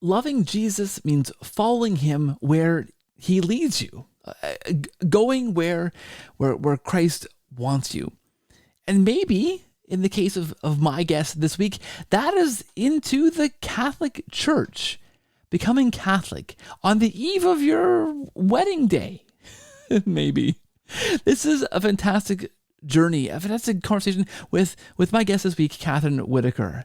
loving Jesus means following him where he leads you, going where Christ wants you. And maybe, in the case of my guest this week, that is into the Catholic Church, becoming Catholic on the eve of your wedding day. Maybe. This is a fantastic journey, a fantastic conversation with my guest this week, Kathryn Whitaker.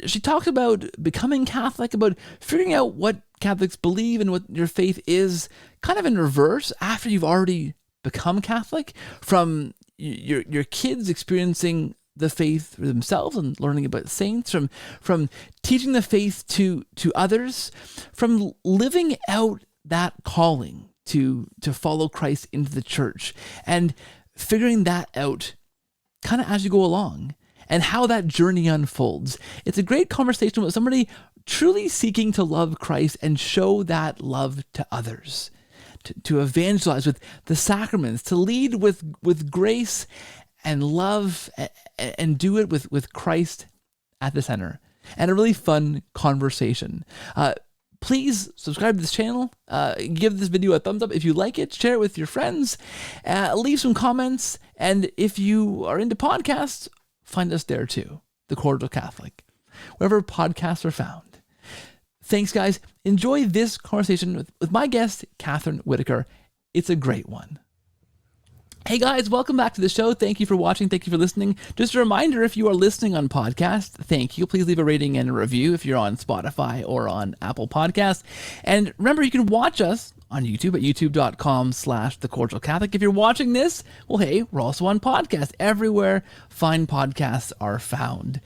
She talks about becoming Catholic, about figuring out what Catholics believe and what your faith is, kind of in reverse after you've already become Catholic, from your kids experiencing the faith for themselves and learning about saints, from teaching the faith to others, from living out that calling to follow Christ into the church, and figuring that out kind of as you go along, and how that journey unfolds. It's a great conversation with somebody truly seeking to love Christ and show that love to others, to evangelize with the sacraments, to lead with grace and love, and do it with Christ at the center. And a really fun conversation. Please subscribe to this channel, give this video a thumbs up if you like it, share it with your friends, leave some comments, and if you are into podcasts, find us there too, the Cordial Catholic, wherever podcasts are found. Thanks, guys. Enjoy this conversation with my guest, Kathryn Whitaker. It's a great one. Hey guys, welcome back to the show. Thank you for watching. Thank you for listening. Just a reminder, if you are listening on podcast, thank you. Please leave a rating and a review if you're on Spotify or on Apple Podcasts. And remember, you can watch us on YouTube at youtube.com/thecordialcatholic. If you're watching this, well, hey, we're also on podcast everywhere fine podcasts are found.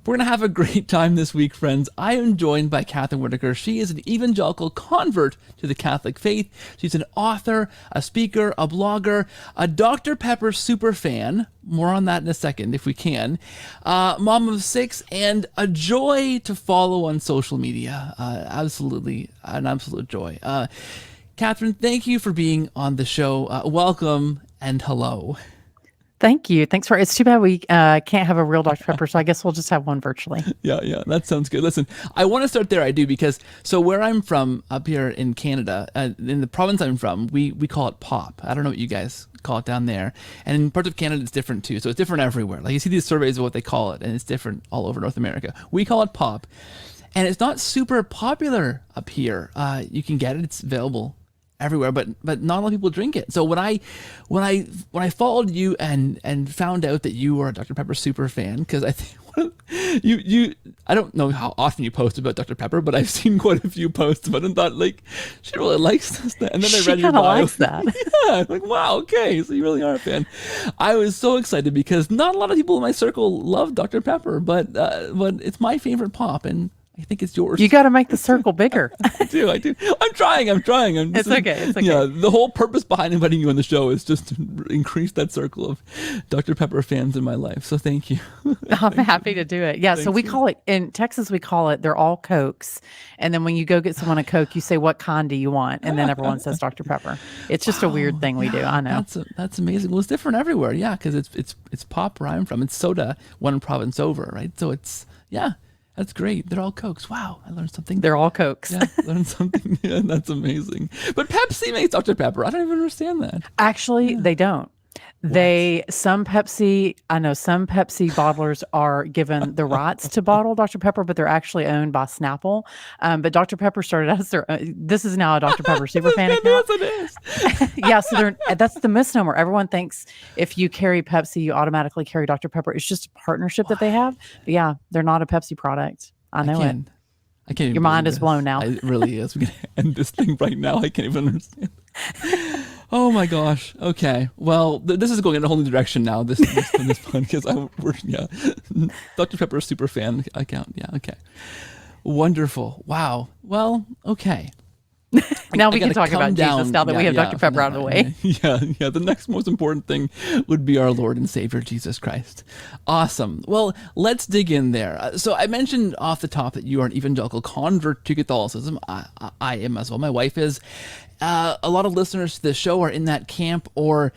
We're going to have a great time this week, friends. I am joined by Kathryn Whitaker. She is an evangelical convert to the Catholic faith. She's an author, a speaker, a blogger, a Dr. Pepper super fan. More on that in a second, if we can. Mom of 6, and a joy to follow on social media. Absolutely, an absolute joy. Kathryn, thank you for being on the show. Welcome and hello. Thank you. Thanks for it's too bad we can't have a real Dr. Pepper, so I guess we'll just have one virtually. Yeah, that sounds good. Listen, I want to start there. I do, because so where I'm from up here in Canada, in the province I'm from, we call it pop. I don't know what you guys call it down there. And in parts of Canada, it's different too. So it's different everywhere. Like you see these surveys of what they call it, and it's different all over North America. We call it pop. And it's not super popular up here. You can get it. It's available everywhere, but not a lot of people drink it. So when I followed you and found out that you were a Dr. Pepper super fan, because I think I don't know how often you post about Dr. Pepper, but I've seen quite a few posts about it and thought, like, she really likes this. And then I read your bio. Likes that. Yeah, like, wow, okay, so you really are a fan. I was so excited because not a lot of people in my circle love Dr. Pepper, but it's my favorite pop, and I think it's yours. You got to make the circle bigger. I do. I'm trying. It's okay. Yeah, the whole purpose behind inviting you on the show is just to increase that circle of Dr. Pepper fans in my life. So thank you. I'm happy to do it. Yeah. Thanks. So we call it, in Texas, they're all Cokes. And then when you go get someone a Coke, you say, what kind do you want? And then everyone says Dr. Pepper. It's just a weird thing we do. I know. That's amazing. Well, it's different everywhere. Yeah. Because it's pop where I'm from. It's soda one province over, right? So it's, yeah. That's great. They're all Cokes. Wow, I learned something. They're all Cokes. Yeah, learned something. Yeah, that's amazing. But Pepsi makes Dr. Pepper. I don't even understand that. Actually, they don't. Some Pepsi bottlers are given the rights to bottle Dr. Pepper, but they're actually owned by Snapple. But Dr. Pepper started out as their own. This is now a Dr. Pepper super fan account. Yes, it is. Yeah, so that's the misnomer. Everyone thinks if you carry Pepsi, you automatically carry Dr. Pepper. It's just a partnership that they have. But yeah, they're not a Pepsi product. I know it. I can't. Your mind is blown now. It really is. We can end this thing right now. I can't even understand. Oh my gosh. Okay. Well, this is going in a whole new direction now. This podcast. Dr. Pepper super fan account. Yeah. Okay. Wonderful. Wow. Well. Okay. Now we can talk about Jesus now that we have Dr. Pepper out of the way. Yeah. The next most important thing would be our Lord and Savior, Jesus Christ. Awesome. Well, let's dig in there. So I mentioned off the top that you are an evangelical convert to Catholicism. I am as well. My wife is. A lot of listeners to the show are in that camp or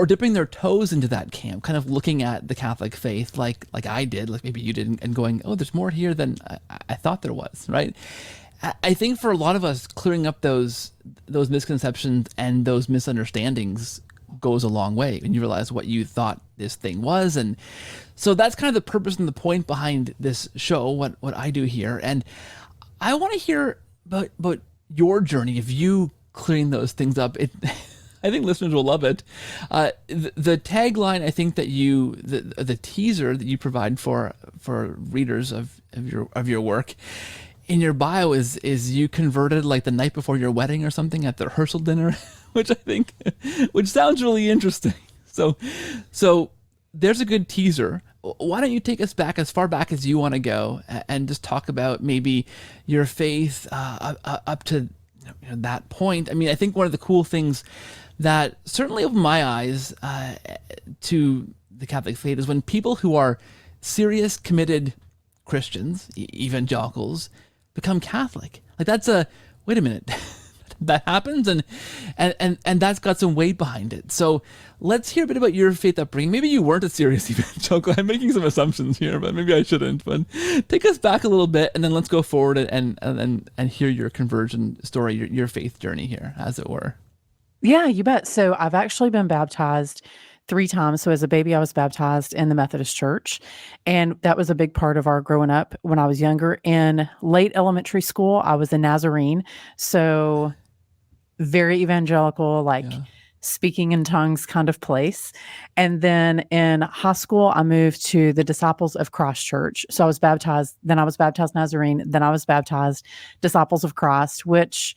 dipping their toes into that camp, kind of looking at the Catholic faith like I did, like maybe you did, and going, oh, there's more here than I thought there was, right? I think for a lot of us, clearing up those misconceptions and those misunderstandings goes a long way when you realize what you thought this thing was. And so that's kind of the purpose and the point behind this show, what I do here. And I want to hear about your journey of you clearing those things up. I think listeners will love it. The tagline, I think that the teaser that you provide for readers of your work in your bio is you converted like the night before your wedding or something at the rehearsal dinner, which sounds really interesting. So there's a good teaser. Why don't you take us back as far back as you want to go and just talk about maybe your faith up to that point. I mean, I think one of the cool things that certainly opened my eyes to the Catholic faith is when people who are serious, committed Christians, evangelicals, become Catholic. Like wait a minute, that happens, and that's got some weight behind it. So let's hear a bit about your faith upbringing. Maybe you weren't a serious evangelical. I'm making some assumptions here, but maybe I shouldn't. But take us back a little bit, and then let's go forward and hear your conversion story, your faith journey here, as it were. Yeah, you bet. So I've actually been baptized 3 times. So as a baby, I was baptized in the Methodist Church, and that was a big part of our growing up when I was younger. In late elementary school, I was a Nazarene, so very evangelical, like speaking in tongues kind of place. And then in high school, I moved to the Disciples of Christ Church. So I was baptized, then I was baptized Nazarene, then I was baptized Disciples of Christ, which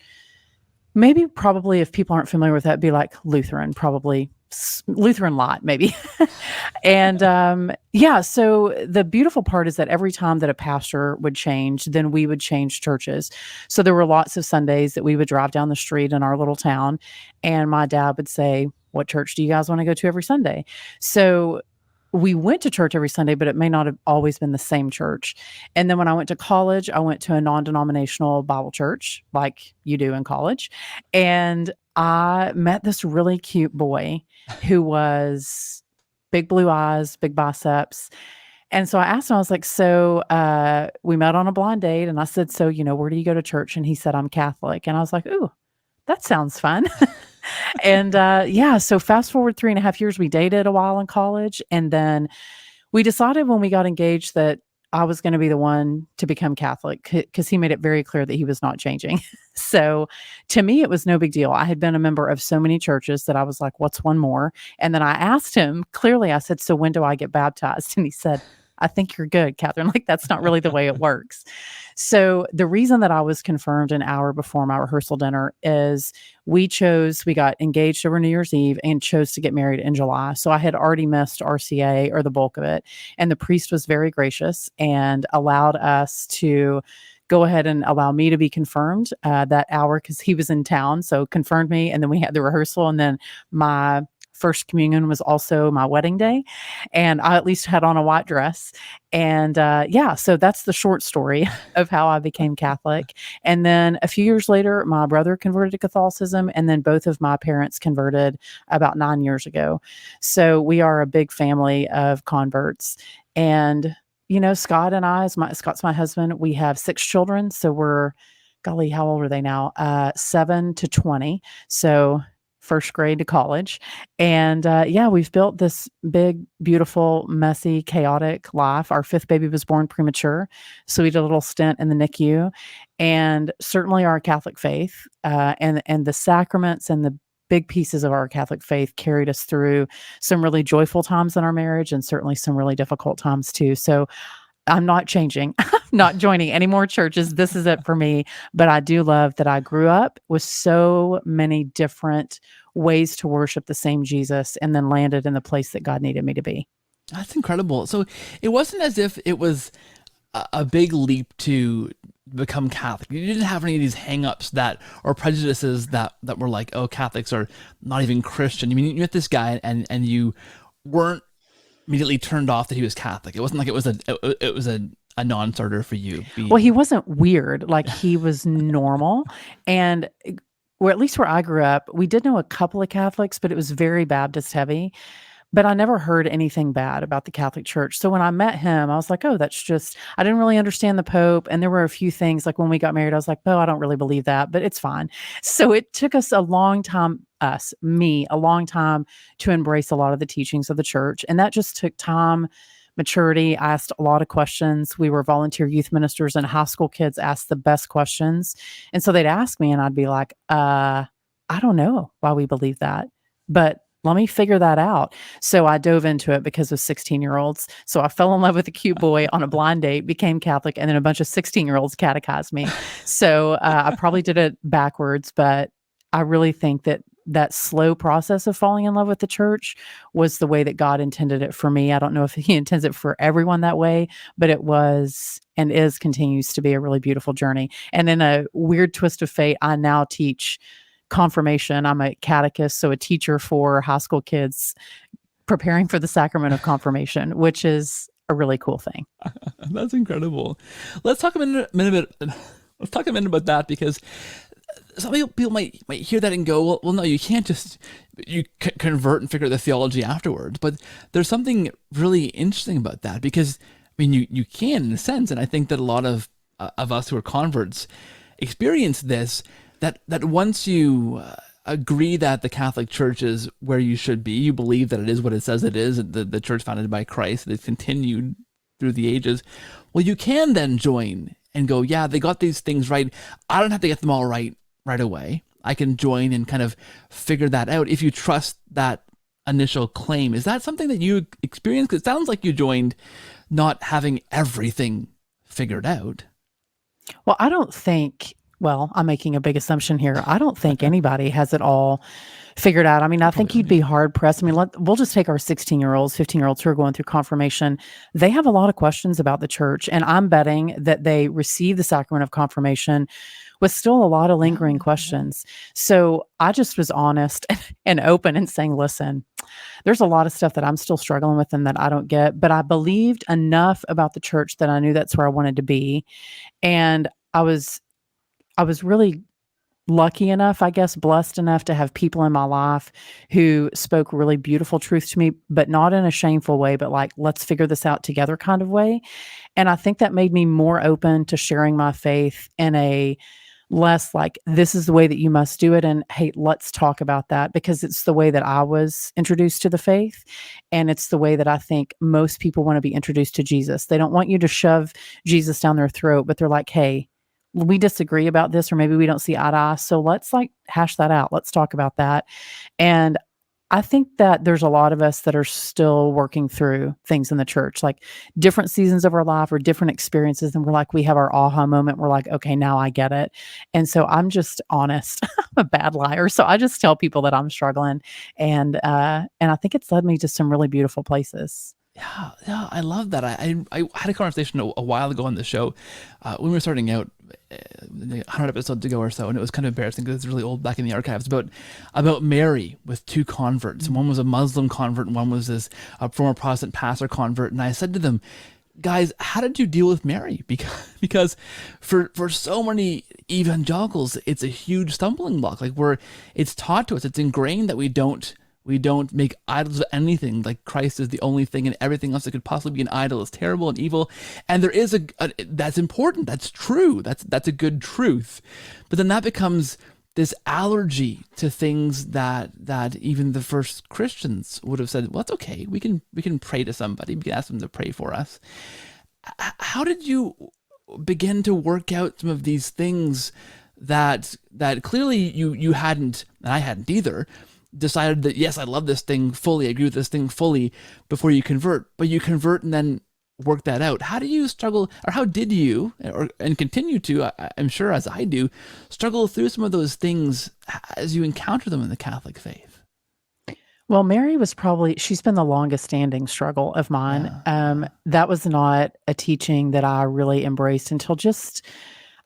probably if people aren't familiar with that, be like Lutheran, probably Lutheran light, maybe. And so the beautiful part is that every time that a pastor would change, then we would change churches. So there were lots of Sundays that we would drive down the street in our little town, and my dad would say, "What church do you guys want to go to every Sunday?" So we went to church every Sunday, but it may not have always been the same church. And then when I went to college, I went to a non-denominational Bible church, like you do in college. And I met this really cute boy who was big blue eyes, big biceps. And so I asked him, I was like, we met on a blind date. And I said, where do you go to church? And he said, "I'm Catholic." And I was like, "Ooh, that sounds fun." And so fast forward 3.5 years, we dated a while in college. And then we decided when we got engaged that I was going to be the one to become Catholic, because he made it very clear that he was not changing. So to me, it was no big deal. I had been a member of so many churches that I was like, what's one more? And then I asked him clearly, I said, "So when do I get baptized?" And he said, "I think you're good, Kathryn. Like, that's not really the way it works." So the reason that I was confirmed an hour before my rehearsal dinner is we got engaged over New Year's Eve and chose to get married in July. So I had already missed RCA, or the bulk of it. And the priest was very gracious and allowed us to go ahead and allow me to be confirmed that hour, because he was in town. So confirmed me, and then we had the rehearsal, and then my first communion was also my wedding day, and I at least had on a white dress. And so that's the short story of how I became Catholic. And then a few years later, my brother converted to Catholicism, and then both of my parents converted about 9 years ago. So we are a big family of converts. And Scott and I, Scott's my husband, we have 6 children. So we're, golly, how old are they now? 7 to 20. So first grade to college. And we've built this big, beautiful, messy, chaotic life. Our 5th baby was born premature, so we did a little stint in the NICU. And certainly our Catholic faith and the sacraments and the big pieces of our Catholic faith carried us through some really joyful times in our marriage, and certainly some really difficult times too. So I'm not changing. I'm not joining any more churches. This is it for me. But I do love that I grew up with so many different ways to worship the same Jesus, and then landed in the place that God needed me to be. That's incredible. So it wasn't as if it was a big leap to become Catholic. You didn't have any of these hang-ups or prejudices that were like, oh, Catholics are not even Christian. I mean, you met this guy and you weren't immediately turned off that he was Catholic. It wasn't like it was a non-starter for you. Well, he wasn't weird. Like, he was normal. And or at least where I grew up, we did know a couple of Catholics, but it was very Baptist heavy. But I never heard anything bad about the Catholic Church. So when I met him, I was like, "Oh, that's just," I didn't really understand the Pope, and there were a few things, like when we got married, I was like, "Oh, I don't really believe that, but it's fine." So it took us a long time, a long time to embrace a lot of the teachings of the church, and that just took time, maturity. I asked a lot of questions. We were volunteer youth ministers, and high school kids asked the best questions, and so they'd ask me, and I'd be like, I don't know why we believe that, but let me figure that out." So I dove into it because of 16-year-olds. So I fell in love with a cute boy on a blind date, became Catholic, and then a bunch of 16-year-olds catechized me. So I probably did it backwards, but I really think that that slow process of falling in love with the church was the way that God intended it for me. I don't know if he intends it for everyone that way, but it was and is continues to be a really beautiful journey. And in a weird twist of fate, I now teach confirmation. I'm a catechist, so a teacher for high school kids preparing for the sacrament of confirmation, which is a really cool thing. That's incredible. Let's talk a minute. Let's talk a minute about that, because some people might hear that and go, well, no, you can't just convert and figure out the theology afterwards. But there's something really interesting about that, because I mean, you can, in a sense, and I think that a lot of us who are converts experience this. That once you agree that the Catholic Church is where you should be, you believe that it is what it says it is, the church founded by Christ, that it's continued through the ages, well, you can then join and go, yeah, they got these things right. I don't have to get them all right away. I can join and kind of figure that out if you trust that initial claim. Is that something that you experienced? Because it sounds like you joined not having everything figured out. Well, I don't think, well, I'm making a big assumption here. I don't think anybody has it all figured out. I mean, I think you'd be hard pressed. I mean, we'll just take our 16-year-olds, 15-year-olds who are going through confirmation. They have a lot of questions about the church, and I'm betting that they receive the sacrament of confirmation with still a lot of lingering questions. So I just was honest and open and saying, listen, there's a lot of stuff that I'm still struggling with and that I don't get, but I believed enough about the church that I knew that's where I wanted to be. And I was really lucky enough, I guess, blessed enough to have people in my life who spoke really beautiful truth to me, but not in a shameful way, but like, let's figure this out together kind of way. And I think that made me more open to sharing my faith in a less like, this is the way that you must do it. And hey, let's talk about that, because it's the way that I was introduced to the faith. And it's the way that I think most people want to be introduced to Jesus. They don't want you to shove Jesus down their throat, but they're like, hey, we disagree about this, or maybe we don't see eye to eye. So let's like hash that out. Let's talk about that. And I think that there's a lot of us that are still working through things in the church, like different seasons of our life or different experiences. And we're like, we have our aha moment. We're like, okay, now I get it. And so I'm just honest. I'm a bad liar. So I just tell people that I'm struggling. And I think it's led me to some really beautiful places. Yeah, I love that. I had a conversation a while ago on the show when we were starting out, 100 episodes ago or so, and it was kind of embarrassing because it's really old, back in the archives, about Mary with two converts. And one was a Muslim convert and one was this former Protestant pastor convert. And I said to them, guys, how did you deal with Mary? Because for so many evangelicals, it's a huge stumbling block. Like it's taught to us, it's ingrained that we don't make idols of anything. Like Christ is the only thing, and everything else that could possibly be an idol is terrible and evil. And there is that's important. That's true. That's a good truth. But then that becomes this allergy to things that even the first Christians would have said, well, it's okay. We can pray to somebody. We can ask them to pray for us. How did you begin to work out some of these things that clearly you hadn't, and I hadn't either, decided that, yes, I love this thing fully, I agree with this thing fully before you convert, but you convert and then work that out? How do you struggle, or how did you, and continue to, I'm sure as I do, struggle through some of those things as you encounter them in the Catholic faith? Well, Mary was she's been the longest standing struggle of mine. That was not a teaching that I really embraced until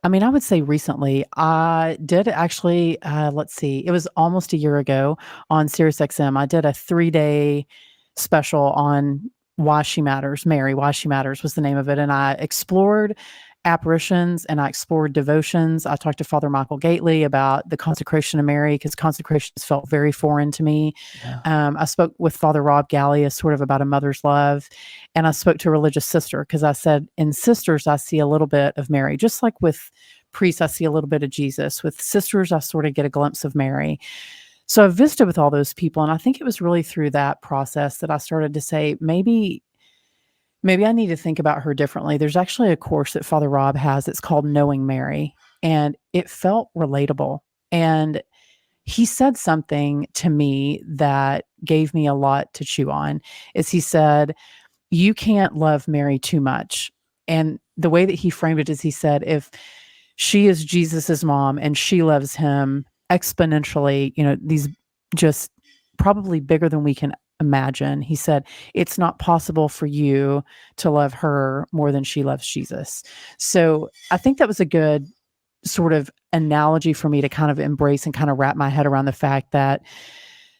I would say recently. I did actually, let's see, it was almost a year ago on SiriusXM. I did a 3-day special on Why She Matters. Mary, Why She Matters was the name of it. And I explored apparitions and I explored devotions. I talked to Father Michael Gately about the consecration of Mary because consecrations felt very foreign to me. Yeah. I spoke with Father Rob Gallius sort of about a mother's love. And I spoke to a religious sister because I said, in sisters, I see a little bit of Mary, just like with priests, I see a little bit of Jesus. With sisters, I sort of get a glimpse of Mary. So I visited with all those people. And I think it was really through that process that I started to say, maybe I need to think about her differently. There's actually a course that Father Rob has. It's called Knowing Mary, and it felt relatable. And he said something to me that gave me a lot to chew on. Is he said, "You can't love Mary too much." And the way that he framed it is he said, if she is Jesus's mom and she loves him exponentially, these just probably bigger than we can imagine. He said, it's not possible for you to love her more than she loves Jesus. So I think that was a good sort of analogy for me to kind of embrace and kind of wrap my head around the fact that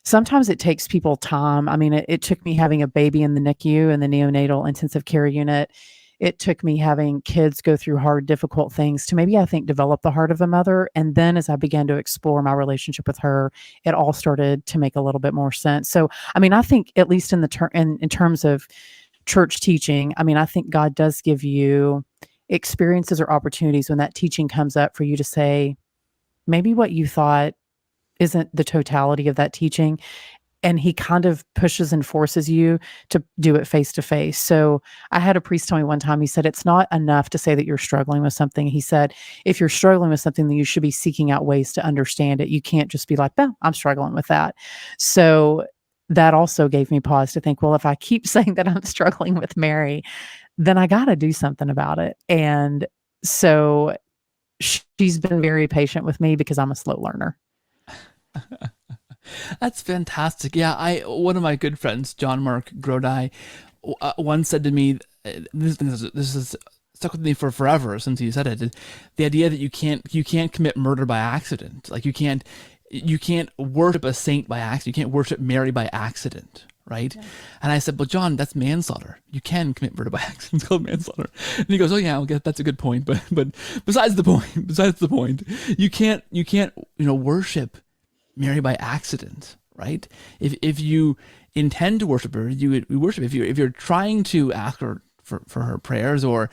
sometimes it takes people time. I mean, it took me having a baby in the NICU and the neonatal intensive care unit. It took me having kids go through hard, difficult things to maybe, I think, develop the heart of a mother. And then as I began to explore my relationship with her, it all started to make a little bit more sense. So, I mean, I think at least in terms of church teaching, I mean, I think God does give you experiences or opportunities when that teaching comes up for you to say, maybe what you thought isn't the totality of that teaching. And he kind of pushes and forces you to do it face to face. So I had a priest tell me one time, he said, it's not enough to say that you're struggling with something. He said, if you're struggling with something, then you should be seeking out ways to understand it. You can't just be like, well, I'm struggling with that. So that also gave me pause to think, well, if I keep saying that I'm struggling with Mary, then I got to do something about it. And so she's been very patient with me because I'm a slow learner. That's fantastic. Yeah, one of my good friends, John Mark Grodi, once said to me, this is stuck with me for forever since he said it. The idea that you can't commit murder by accident. Like you can't worship a saint by accident. You can't worship Mary by accident, right? Yeah. And I said, well, John, that's manslaughter. You can commit murder by accident. It's called manslaughter. And he goes, oh yeah, that's a good point. But besides the point, you can't worship Mary by accident, right? If you intend to worship her, you worship. If you're trying to ask her for her prayers or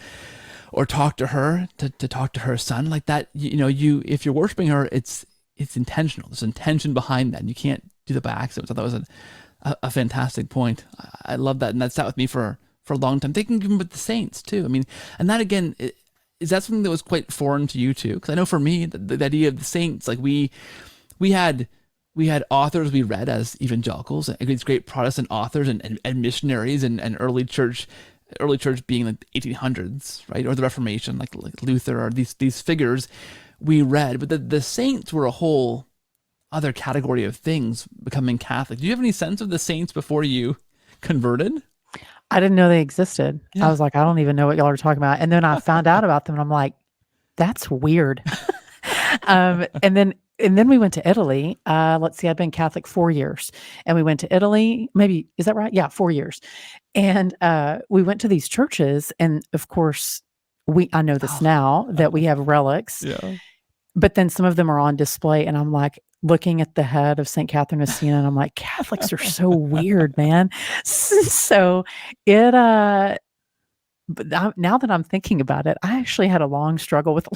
talk to her to talk to her son like that, if you're worshiping her, it's intentional. There's intention behind that, and you can't do that by accident. So that was a fantastic point. I love that, and that sat with me for a long time. Thinking even with the saints too. I mean, and that again, is that something that was quite foreign to you too? Because I know for me, the idea of the saints, like we had authors we read as evangelicals, these great Protestant authors and missionaries and early church being like the 1800s, right, or the Reformation, like Luther, or these figures we read. But the saints were a whole other category of things, becoming Catholic. Do you have any sense of the saints before you converted? I didn't know they existed. Yeah. I was like, I don't even know what y'all are talking about. And then I found out about them, and I'm like, that's weird. And then we went to Italy. Let's see, I've been Catholic 4 years, and we went to Italy. Maybe, is that right? Yeah, 4 years. And we went to these churches, and of course, I know this now that we have relics. Yeah. But then some of them are on display, and I'm like looking at the head of St. Catherine of Siena, and I'm like, Catholics are so weird, man. So it. But now that I'm thinking about it, I actually had a long struggle with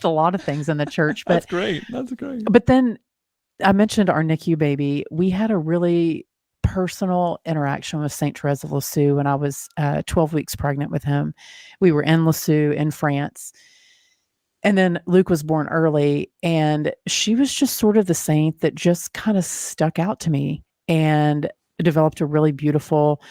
a lot of things in the church. But That's great. But then I mentioned our NICU baby. We had a really personal interaction with Saint Therese of Lisieux when I was 12 weeks pregnant with him. We were in Lisieux in France. And then Luke was born early, and she was just sort of the saint that just kind of stuck out to me and developed a really beautiful,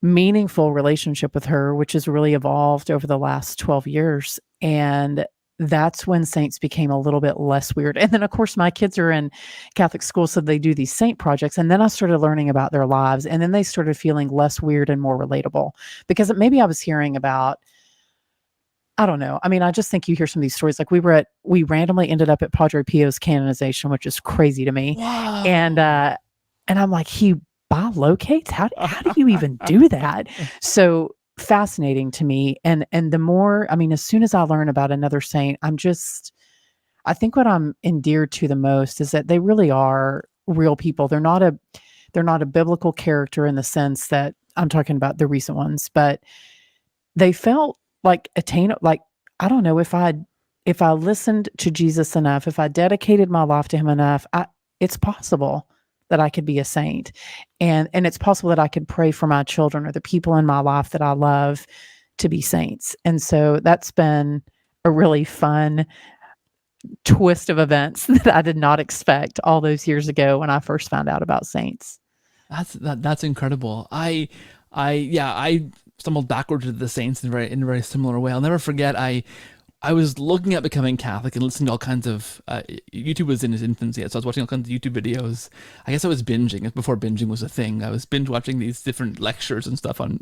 meaningful relationship with her, which has really evolved over the last 12 years. And that's when saints became a little bit less weird. And then, of course, my kids are in Catholic school, so they do these saint projects. And then I started learning about their lives, and then they started feeling less weird and more relatable, because maybe I was hearing about, I don't know. I mean, I just think you hear some of these stories. Like we randomly ended up at Padre Pio's canonization, which is crazy to me. Wow. And I'm like, he bilocates? How do you even do that? So fascinating to me. And the more, I mean, as soon as I learn about another saint, I think what I'm endeared to the most is that they really are real people. They're not a biblical character in the sense that I'm talking about the recent ones, but they felt like like, I don't know, if I listened to Jesus enough, if I dedicated my life to him enough, it's possible that I could be a saint. And it's possible that I could pray for my children or the people in my life that I love to be saints. And so that's been a really fun twist of events that I did not expect all those years ago when I first found out about saints. That's incredible. I stumbled backwards to the saints in a very similar way. I'll never forget. I was looking at becoming Catholic and listening to all kinds of YouTube was in its infancy, so I was watching all kinds of YouTube videos. I guess I was binging before binging was a thing. I was binge watching these different lectures and stuff on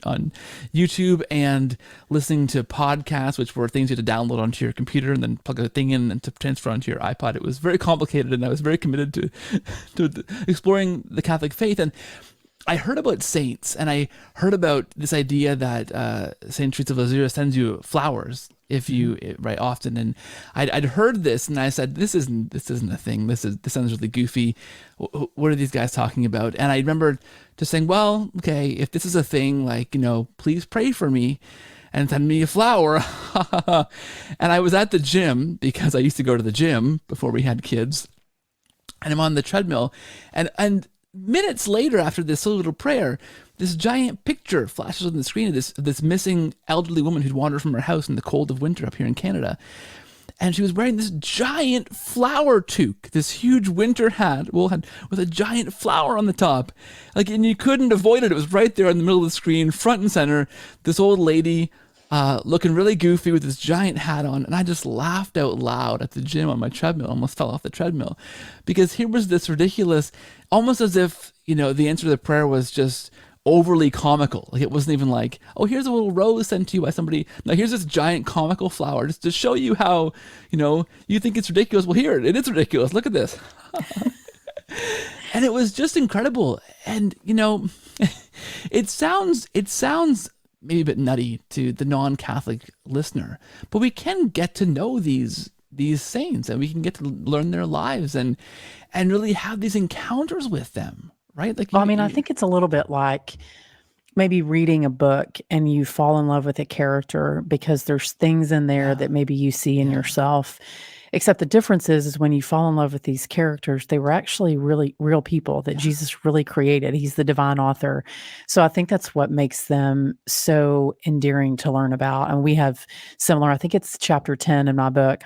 YouTube and listening to podcasts, which were things you had to download onto your computer and then plug a thing in and to transfer onto your iPod. It was very complicated, and I was very committed to exploring the Catholic faith. And I heard about saints, and I heard about this idea that Saint Teresa of Lisieux sends you flowers if you write often. And I'd heard this, and I said, "This isn't a thing. This sounds really goofy. What are these guys talking about?" And I remember just saying, "Well, okay, if this is a thing, like, please pray for me and send me a flower." And I was at the gym because I used to go to the gym before we had kids, and I'm on the treadmill, and minutes later, after this little prayer, this giant picture flashes on the screen of this missing elderly woman who'd wandered from her house in the cold of winter up here in Canada. And she was wearing this giant flower toque, this huge winter hat with a giant flower on the top. And you couldn't avoid it. It was right there in the middle of the screen, front and center, this old lady looking really goofy with this giant hat on. And I just laughed out loud at the gym on my treadmill, almost fell off the treadmill. Because here was this ridiculous, almost as if, the answer to the prayer was just overly comical. Like, it wasn't even like, oh, here's a little rose sent to you by somebody. Now here's this giant comical flower just to show you how, you think it's ridiculous. Well, here, it is ridiculous. Look at this. And it was just incredible. And, it sounds maybe a bit nutty to the non-Catholic listener, but we can get to know these saints, and we can get to learn their lives and really have these encounters with them, right? I think it's a little bit like maybe reading a book and you fall in love with a character because there's things in there that maybe you see in yourself. Except the difference is when you fall in love with these characters, they were actually really real people that Jesus really created. He's the divine author. So I think that's what makes them so endearing to learn about. And we have similar, I think it's chapter 10 in my book.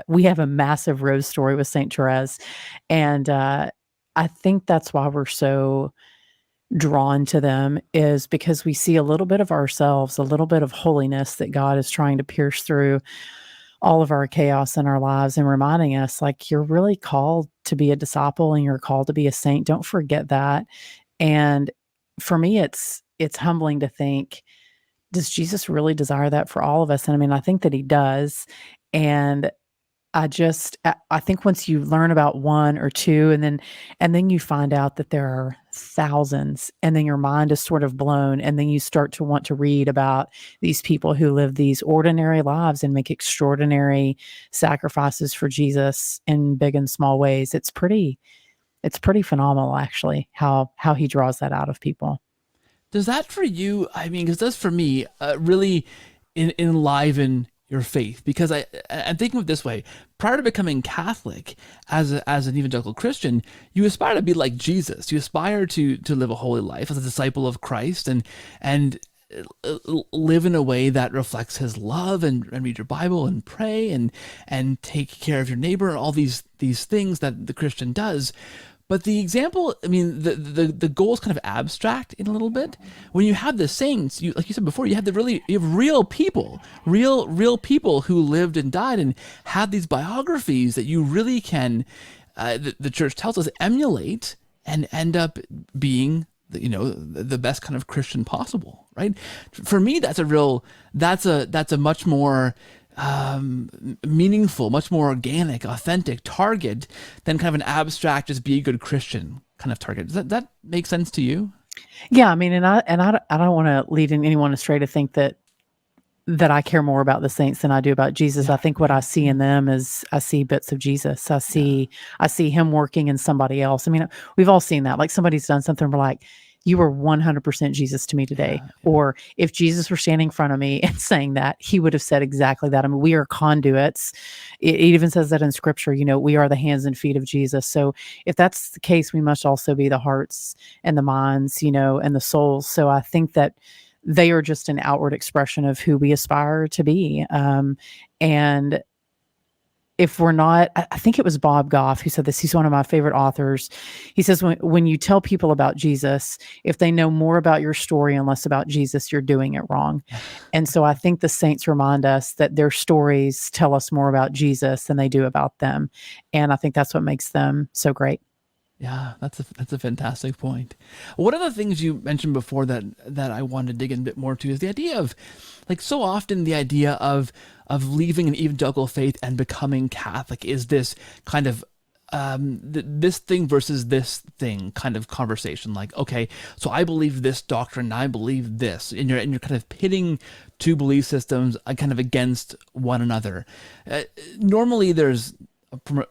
We have a massive rose story with Saint Therese. And I think that's why we're so drawn to them, is because we see a little bit of ourselves, a little bit of holiness that God is trying to pierce through all of our chaos in our lives and reminding us, like, you're really called to be a disciple and you're called to be a saint. Don't forget that. And for me, it's humbling to think, does Jesus really desire that for all of us? And I think that he does. And I think once you learn about one or two, and then you find out that there are thousands, and then your mind is sort of blown, and then you start to want to read about these people who live these ordinary lives and make extraordinary sacrifices for Jesus in big and small ways. It's pretty phenomenal, actually, how he draws that out of people. Does that for you? Because that's for me really enliven your faith, because I'm thinking of it this way: prior to becoming Catholic, as an evangelical Christian, you aspire to be like Jesus. You aspire to live a holy life as a disciple of Christ, and live in a way that reflects his love, and read your Bible and pray and take care of your neighbor, and all these things that the Christian does. But the example, the goal is kind of abstract in a little bit. When you have the saints, like you said before, you have real people, real people who lived and died and had these biographies that you really can, the church tells us, emulate and end up being the best kind of Christian possible, right? For me, that's a much more meaningful, much more organic, authentic target than kind of an abstract, just be a good Christian kind of target. Does that make sense to you? Yeah, I mean, I don't want to lead anyone astray to think that I care more about the saints than I do about Jesus. Yeah, I think what I see in them is I see bits of Jesus. yeah, I see him working in somebody else. I mean, we've all seen that. Like somebody's done something, we're like, you were 100% Jesus to me today. yeah, yeah, Or if Jesus were standing in front of me and saying that, he would have said exactly that. I mean, we are conduits. It even says that in scripture, we are the hands and feet of Jesus. So if that's the case, we must also be the hearts and the minds, and the souls. So I think that they are just an outward expression of who we aspire to be. And if we're not, I think it was Bob Goff who said this. He's one of my favorite authors. He says, when you tell people about Jesus, if they know more about your story and less about Jesus, you're doing it wrong. And so I think the saints remind us that their stories tell us more about Jesus than they do about them. And I think that's what makes them so great. yeah. That's a fantastic point. One of the things you mentioned before that I wanted to dig in a bit more to is the idea of, like, so often the idea of leaving an evangelical faith and becoming Catholic is this kind of this thing versus this thing kind of conversation. Like, okay, so I believe this doctrine, I believe this, and you're kind of pitting two belief systems kind of against one another. Normally, there's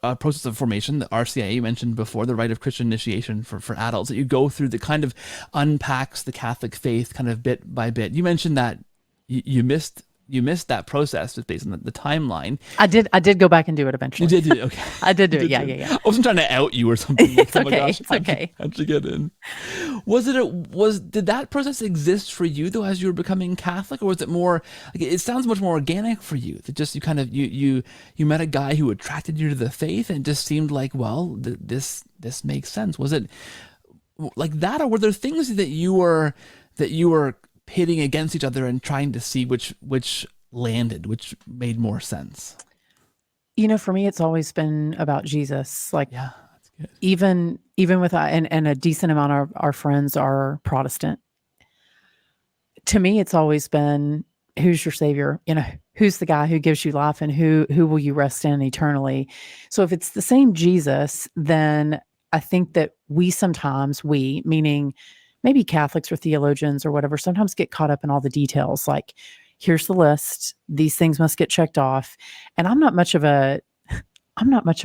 a process of formation, the RCIA you mentioned before, the rite of Christian initiation for adults, that you go through that kind of unpacks the Catholic faith kind of bit by bit. You mentioned that you missed that process just based on the timeline. I did go back and do it eventually. You did, okay. I did do it. Yeah, do. yeah, yeah. I wasn't trying to out you or something. It's Oh my okay. gosh, It's okay. how'd you get in? Did that process exist for you though as you were becoming Catholic, or was it more like, it sounds much more organic for you? That just you met a guy who attracted you to the faith and it just seemed like, well, this makes sense. Was it like that, or were there things that you were pitting against each other and trying to see which landed, which made more sense? For me, it's always been about Jesus. Like, Yeah, that's good. even with and a decent amount of our friends are Protestant. To me, it's always been, who's your savior? Who's the guy who gives you life, and who will you rest in eternally? So if it's the same Jesus, then I think that we, meaning maybe Catholics or theologians or whatever, sometimes get caught up in all the details. Like, here's the list. These things must get checked off. And I'm not much of a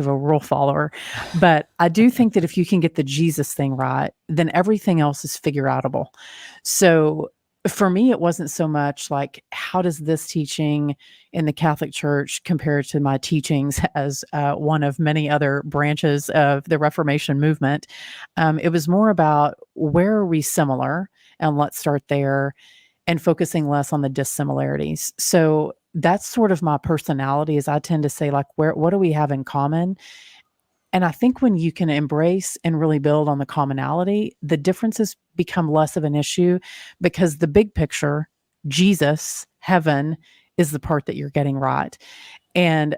rule follower, but I do think that if you can get the Jesus thing right, then everything else is figure outable. So for me, it wasn't so much like, how does this teaching in the Catholic Church compare to my teachings as one of many other branches of the Reformation movement? It was more about, where are we similar? And let's start there, and focusing less on the dissimilarities. So that's sort of my personality, is I tend to say, like, what do we have in common? And I think when you can embrace and really build on the commonality, the differences become less of an issue, because the big picture, Jesus, heaven, is the part that you're getting right. And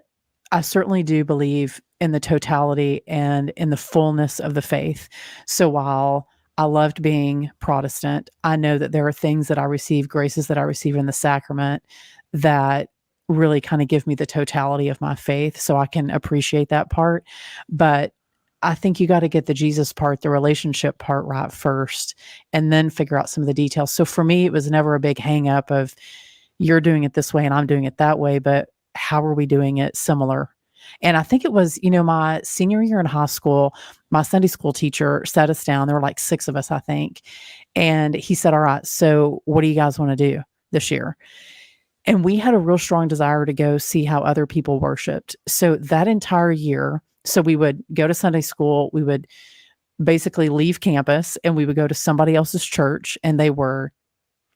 I certainly do believe in the totality and in the fullness of the faith. So while I loved being Protestant, I know that there are things that I receive, graces that I receive in the sacrament, that really kind of give me the totality of my faith, so I can appreciate that part. But I think you got to get the Jesus part, the relationship part right first, and then figure out some of the details. So for me, it was never a big hang up of, you're doing it this way and I'm doing it that way, but how are we doing it similar? And I think it was, my senior year in high school, my Sunday school teacher sat us down. There were like 6 of us, I think. And he said, all right, so what do you guys want to do this year? And we had a real strong desire to go see how other people worshiped. So that entire year, so we would go to Sunday school, we would basically leave campus, and we would go to somebody else's church, and they were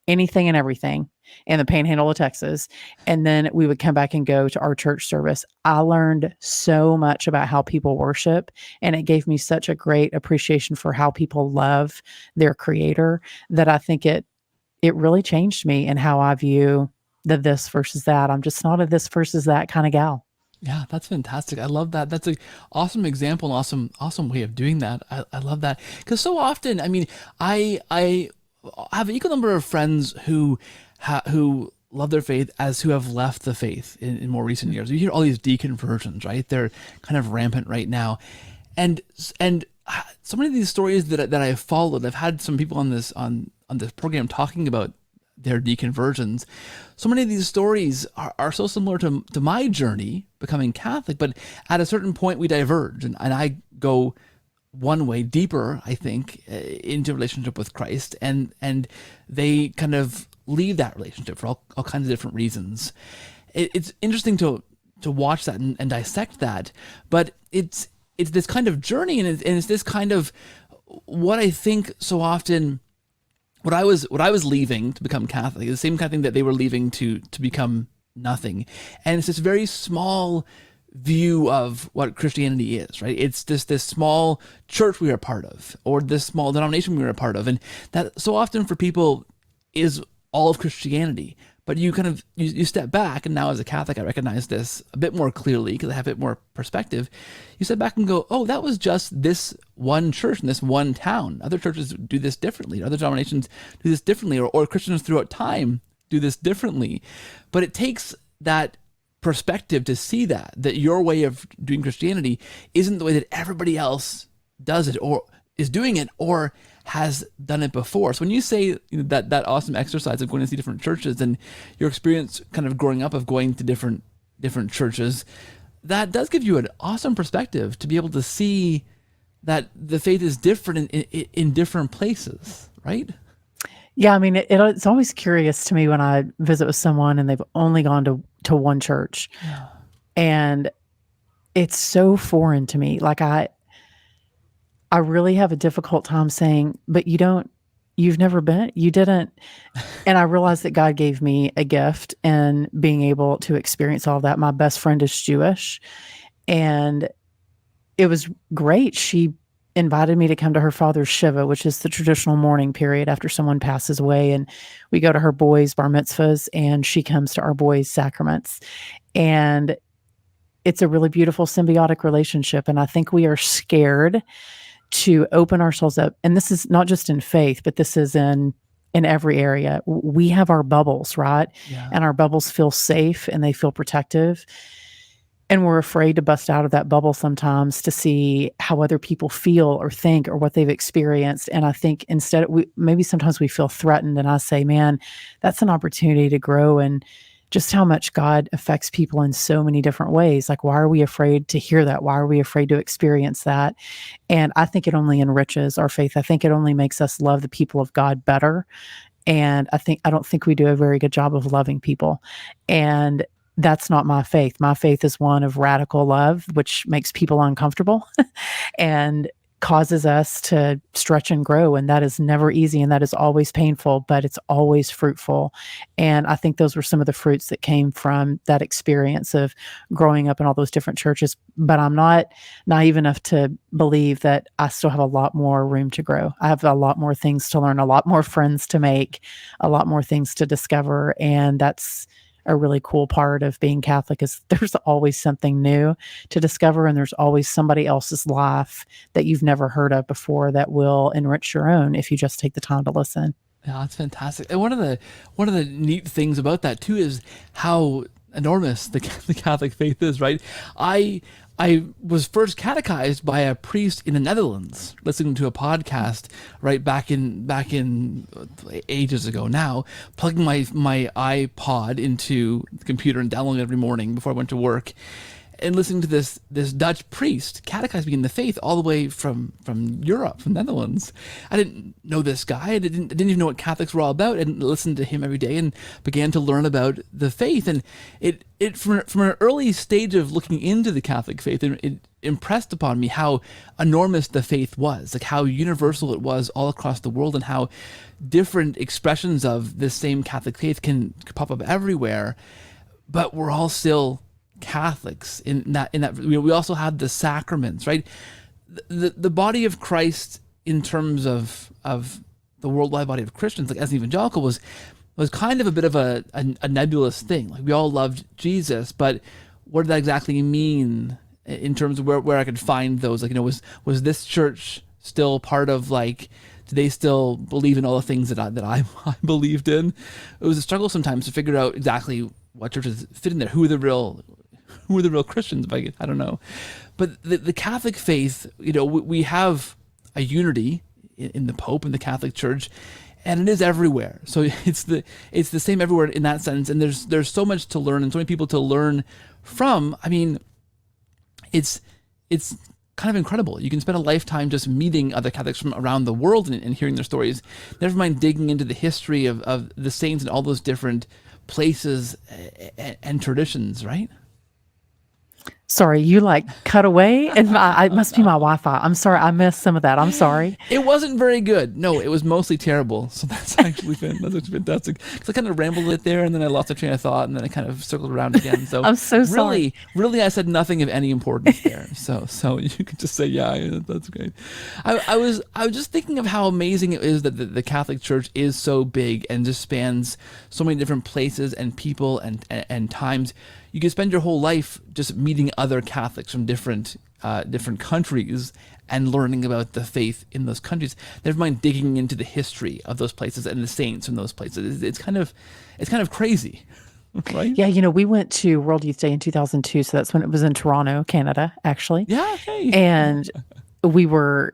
anything and everything in the Panhandle of Texas. And then we would come back and go to our church service. I learned so much about how people worship, and it gave me such a great appreciation for how people love their creator, that I think it really changed me in how I view the this versus that. I'm just not a this versus that kind of gal. Yeah, that's fantastic. I love that. That's an awesome example, and awesome way of doing that. I love that, because so often, I mean, I have an equal number of friends who love their faith as who have left the faith in more recent years. You hear all these deconversions, right? They're kind of rampant right now, and so many of these stories that I have followed, I've had some people on this program talking about their deconversions. So many of these stories are so similar to my journey becoming Catholic, but at a certain point we diverge, and I go one way deeper, I think, into relationship with Christ, and they kind of leave that relationship for all kinds of different reasons. It's interesting to watch that and dissect that, but it's this kind of journey, and it's this kind of what I think so often. What I was leaving to become Catholic is the same kind of thing that they were leaving to become nothing, and it's this very small view of what Christianity is, right? It's this small church we are a part of, or this small denomination we are a part of, and that so often for people is all of Christianity. But you kind of you step back, and now as a Catholic, I recognize this a bit more clearly because I have a bit more perspective. You step back and go, oh, that was just this one church in this one town. Other churches do this differently. Other denominations do this differently, or Christians throughout time do this differently. But it takes that perspective to see that your way of doing Christianity isn't the way that everybody else does it, or is doing it, or has done it before. So when you say that awesome exercise of going to see different churches, and your experience kind of growing up of going to different churches, that does give you an awesome perspective to be able to see that the faith is different in different places, right? Yeah, I mean, it's always curious to me when I visit with someone and they've only gone to one church, and it's so foreign to me. Like I really have a difficult time saying, but you've never been, you didn't. And I realized that God gave me a gift in being able to experience all of that. My best friend is Jewish, and it was great. She invited me to come to her father's Shiva, which is the traditional mourning period after someone passes away. And we go to her boys' bar mitzvahs, and she comes to our boys' sacraments. And it's a really beautiful symbiotic relationship. And I think we are scared to open ourselves up. And this is not just in faith, but this is in every area. We have our bubbles, right? Yeah. And our bubbles feel safe and they feel protective. And we're afraid to bust out of that bubble sometimes to see how other people feel or think or what they've experienced. And I think instead, maybe sometimes we feel threatened. And I say, man, that's an opportunity to grow, and just how much God affects people in so many different ways. Like, why are we afraid to hear that? Why are we afraid to experience that? And I think it only enriches our faith. I think it only makes us love the people of God better. And I don't think we do a very good job of loving people. And that's not my faith. My faith is one of radical love, which makes people uncomfortable and causes us to stretch and grow. And that is never easy, and that is always painful, but it's always fruitful. And I think those were some of the fruits that came from that experience of growing up in all those different churches. But I'm not naive enough to believe that I still have a lot more room to grow. I have a lot more things to learn, a lot more friends to make, a lot more things to discover. And that's a really cool part of being Catholic, is there's always something new to discover, and there's always somebody else's life that you've never heard of before that will enrich your own if you just take the time to listen. Yeah, that's fantastic. And one of the neat things about that too is how enormous the Catholic faith is, right? I was first catechized by a priest in the Netherlands, listening to a podcast right back in ages ago now, plugging my iPod into the computer and downloading it every morning before I went to work, and listening to this Dutch priest catechize me in the faith all the way from Europe, from the Netherlands. I didn't know this guy. I didn't even know what Catholics were all about, and listened to him every day and began to learn about the faith. And it from an early stage of looking into the Catholic faith, it impressed upon me how enormous the faith was, like how universal it was all across the world, and how different expressions of this same Catholic faith can pop up everywhere. But we're all still Catholics in that we also have the sacraments, right? The body of Christ in terms of the worldwide body of Christians, like as an evangelical, was kind of a bit of a nebulous thing. Like, we all loved Jesus, but what did that exactly mean in terms of where I could find those? Like, was this church still part of, like, do they still believe in all the things that I believed in? It was a struggle sometimes to figure out exactly what churches fit in there. Who are the real Christians? I don't know. But the Catholic faith, we have a unity in the Pope and the Catholic Church, and it is everywhere. So it's the same everywhere in that sense. And there's so much to learn and so many people to learn from. I mean, it's kind of incredible. You can spend a lifetime just meeting other Catholics from around the world and hearing their stories. Never mind digging into the history of the saints and all those different places and traditions, right? Sorry, you like cut away, and it must be my Wi-Fi. I'm sorry, I missed some of that. I'm sorry. It wasn't very good. No, it was mostly terrible. So that's actually fantastic. Because I kind of rambled it there, and then I lost a train of thought, and then I kind of circled around again. So I'm so sorry. Really, I said nothing of any importance there. So you could just say, yeah, that's great. I was just thinking of how amazing it is that the Catholic Church is so big and just spans so many different places and people and times. You can spend your whole life just meeting other Catholics from different countries and learning about the faith in those countries. Never mind digging into the history of those places and the saints in those places. It's kind of crazy, right? Yeah, we went to World Youth Day in 2002, so that's when it was in Toronto, Canada, actually. Yeah, hey. And we were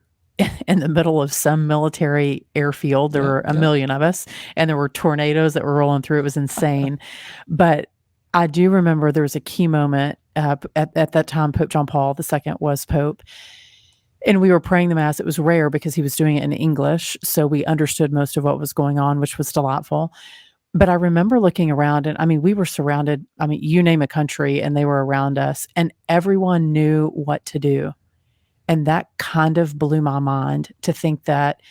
in the middle of some military airfield. There were a million of us, and there were tornadoes that were rolling through. It was insane. But I do remember there was a key moment at that time. Pope John Paul II was Pope, and we were praying the Mass. It was rare because he was doing it in English, so we understood most of what was going on, which was delightful. But I remember looking around, and I mean, we were surrounded. I mean, you name a country, and they were around us, and everyone knew what to do. And that kind of blew my mind to think that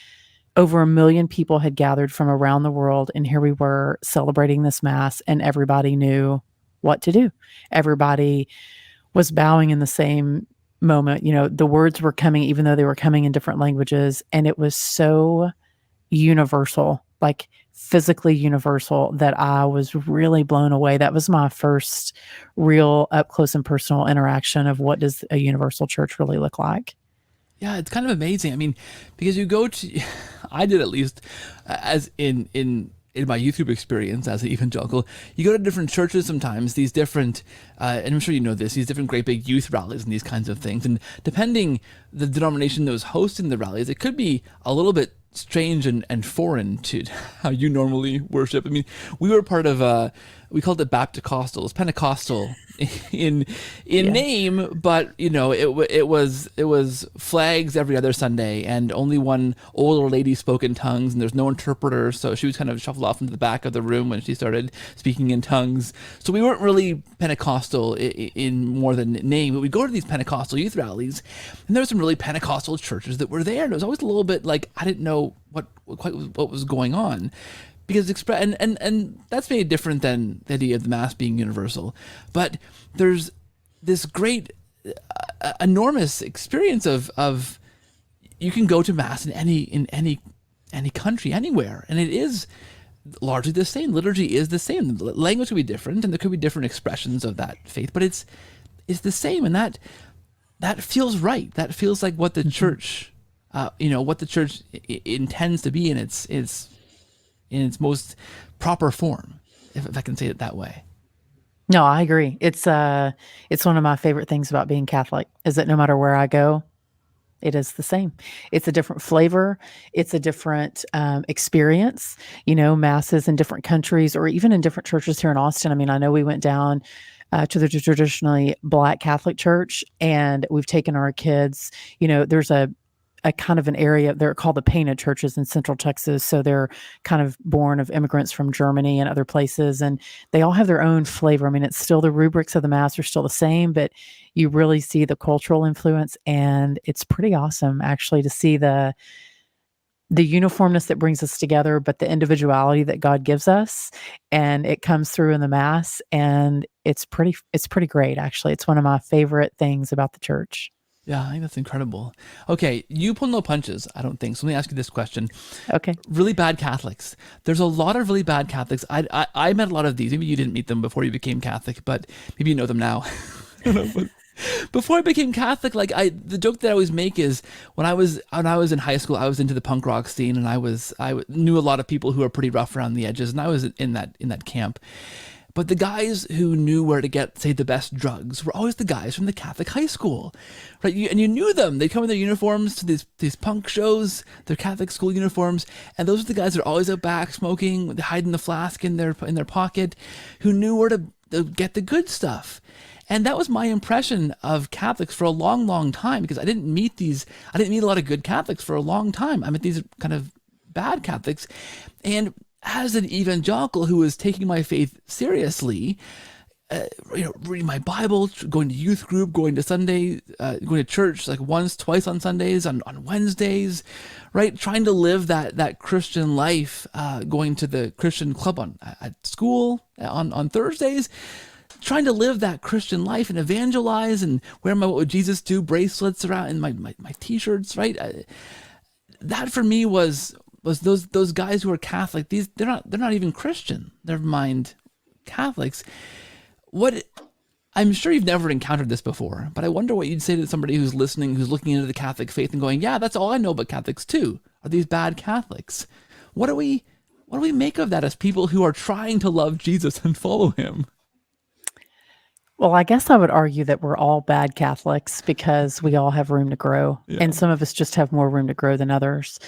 over 1 million people had gathered from around the world, and here we were celebrating this Mass, and everybody knew what to do. Everybody was bowing in the same moment. The words were coming, even though they were coming in different languages, and it was so universal, like physically universal, that I was really blown away. That was my first real up close and personal interaction of what does a universal church really look like. Yeah, it's kind of amazing. I mean, because you go to, I did at least, as in my youth group experience as an evangelical, you go to different churches sometimes, these different, and I'm sure you know this, these different great big youth rallies and these kinds of things. And depending the denomination that was hosting the rallies, it could be a little bit strange and foreign to how you normally worship. I mean, we were part of, we called it Baptist-costal. It's Pentecostal in name, but it was flags every other Sunday, and only one older lady spoke in tongues, and there's no interpreter, so she was kind of shuffled off into the back of the room when she started speaking in tongues. So we weren't really Pentecostal in more than name, but we'd go to these Pentecostal youth rallies, and there were some really Pentecostal churches that were there, and it was always a little bit like I didn't know what was going on. Because and that's very different than the idea of the Mass being universal. But there's this great, enormous experience of you can go to Mass in any country, anywhere, and it is largely the same. Liturgy is the same. The language could be different, and there could be different expressions of that faith, but it's the same, and that feels right. That feels like what the church, what the church intends to be in its most proper form, if I can say it that way. No, I agree. It's one of my favorite things about being Catholic is that no matter where I go, it is the same. It's a different flavor. It's a different experience. Masses in different countries or even in different churches here in Austin. I mean, I know we went down to the traditionally Black Catholic church, and we've taken our kids. There's a kind of an area, they're called the Painted churches in Central Texas. So they're kind of born of immigrants from Germany and other places, and they all have their own flavor. I mean, it's still the rubrics of the Mass are still the same, but you really see the cultural influence, and it's pretty awesome actually to see the uniformness that brings us together, but the individuality that God gives us, and it comes through in the Mass, and it's pretty great actually. It's one of my favorite things about the church. Yeah, I think that's incredible. Okay, you pull no punches, I don't think. So let me ask you this question. Okay. Really bad Catholics. There's a lot of really bad Catholics. I met a lot of these. Maybe you didn't meet them before you became Catholic, but maybe you know them now. I don't know, but before I became Catholic, the joke that I always make is when I was in high school, I was into the punk rock scene, and I knew a lot of people who were pretty rough around the edges, and I was in that camp. But the guys who knew where to get, say, the best drugs were always the guys from the Catholic high school, right? And you knew them. They'd come in their uniforms to these punk shows, their Catholic school uniforms, and those are the guys that are always out back smoking, hiding the flask in their pocket, who knew where to get the good stuff. And that was my impression of Catholics for a long, long time, because I didn't meet a lot of good Catholics for a long time. I met these kind of bad Catholics. And as an evangelical who was taking my faith seriously, reading my Bible, going to youth group, going to church like once, twice on Sundays, on Wednesdays, right? Trying to live that Christian life, going to the Christian club at school on Thursdays, trying to live that Christian life and evangelize and wear my "What Would Jesus Do" bracelets around and my t-shirts, right? That for me was those guys who are Catholic. They're not even Christian. Never mind Catholics. I'm sure you've never encountered this before, but I wonder what you'd say to somebody who's listening, who's looking into the Catholic faith and going, "Yeah, that's all I know about Catholics too. Are these bad Catholics?" What do we make of that as people who are trying to love Jesus and follow him? Well, I guess I would argue that we're all bad Catholics because we all have room to grow, Yeah. and some of us just have more room to grow than others.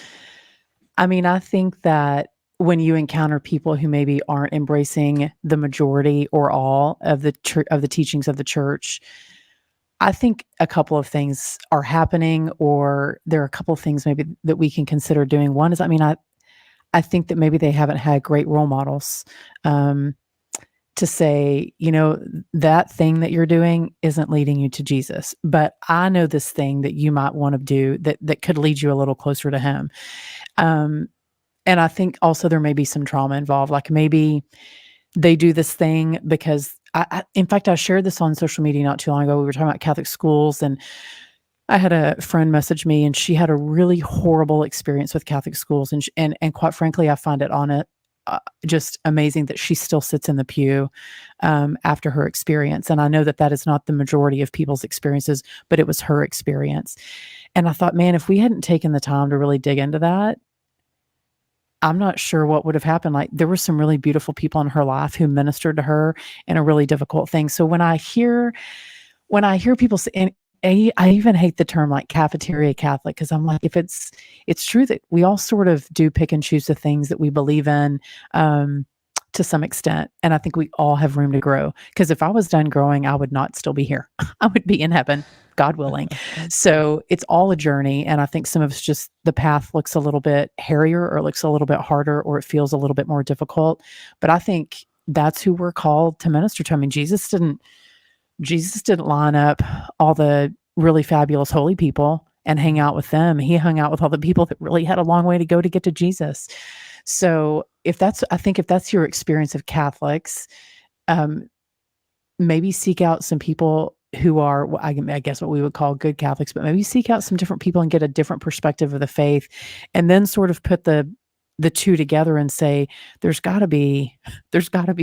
I mean, I think that when you encounter people who maybe aren't embracing the majority or all of the teachings of the church, I think a couple of things are happening, or there are a couple of things maybe that we can consider doing. One is, I think that maybe they haven't had great role models. To say, that thing that you're doing isn't leading you to Jesus, but I know this thing that you might want to do that could lead you a little closer to him. And I think also there may be some trauma involved. Like maybe they do this thing because in fact, I shared this on social media not too long ago. We were talking about Catholic schools, and I had a friend message me, and she had a really horrible experience with Catholic schools. And quite frankly, I find it just amazing that she still sits in the pew after her experience. And I know that is not the majority of people's experiences, but it was her experience. And I thought, man, if we hadn't taken the time to really dig into that, I'm not sure what would have happened. Like, there were some really beautiful people in her life who ministered to her in a really difficult thing. So when I hear people say, and I even hate the term like cafeteria Catholic, because I'm like, if it's true that we all sort of do pick and choose the things that we believe in to some extent. And I think we all have room to grow, because if I was done growing, I would not still be here. I would be in heaven, God willing. So it's all a journey. And I think some of it's just the path looks a little bit hairier, or it looks a little bit harder, or it feels a little bit more difficult. But I think that's who we're called to minister to. I mean, Jesus didn't line up all the really fabulous holy people and hang out with them. He hung out with all the people that really had a long way to go to get to Jesus. So if that's your experience of Catholics, maybe seek out some people who are, I guess what we would call good Catholics, but maybe seek out some different people and get a different perspective of the faith, and then sort of put the two together and say, there's got to be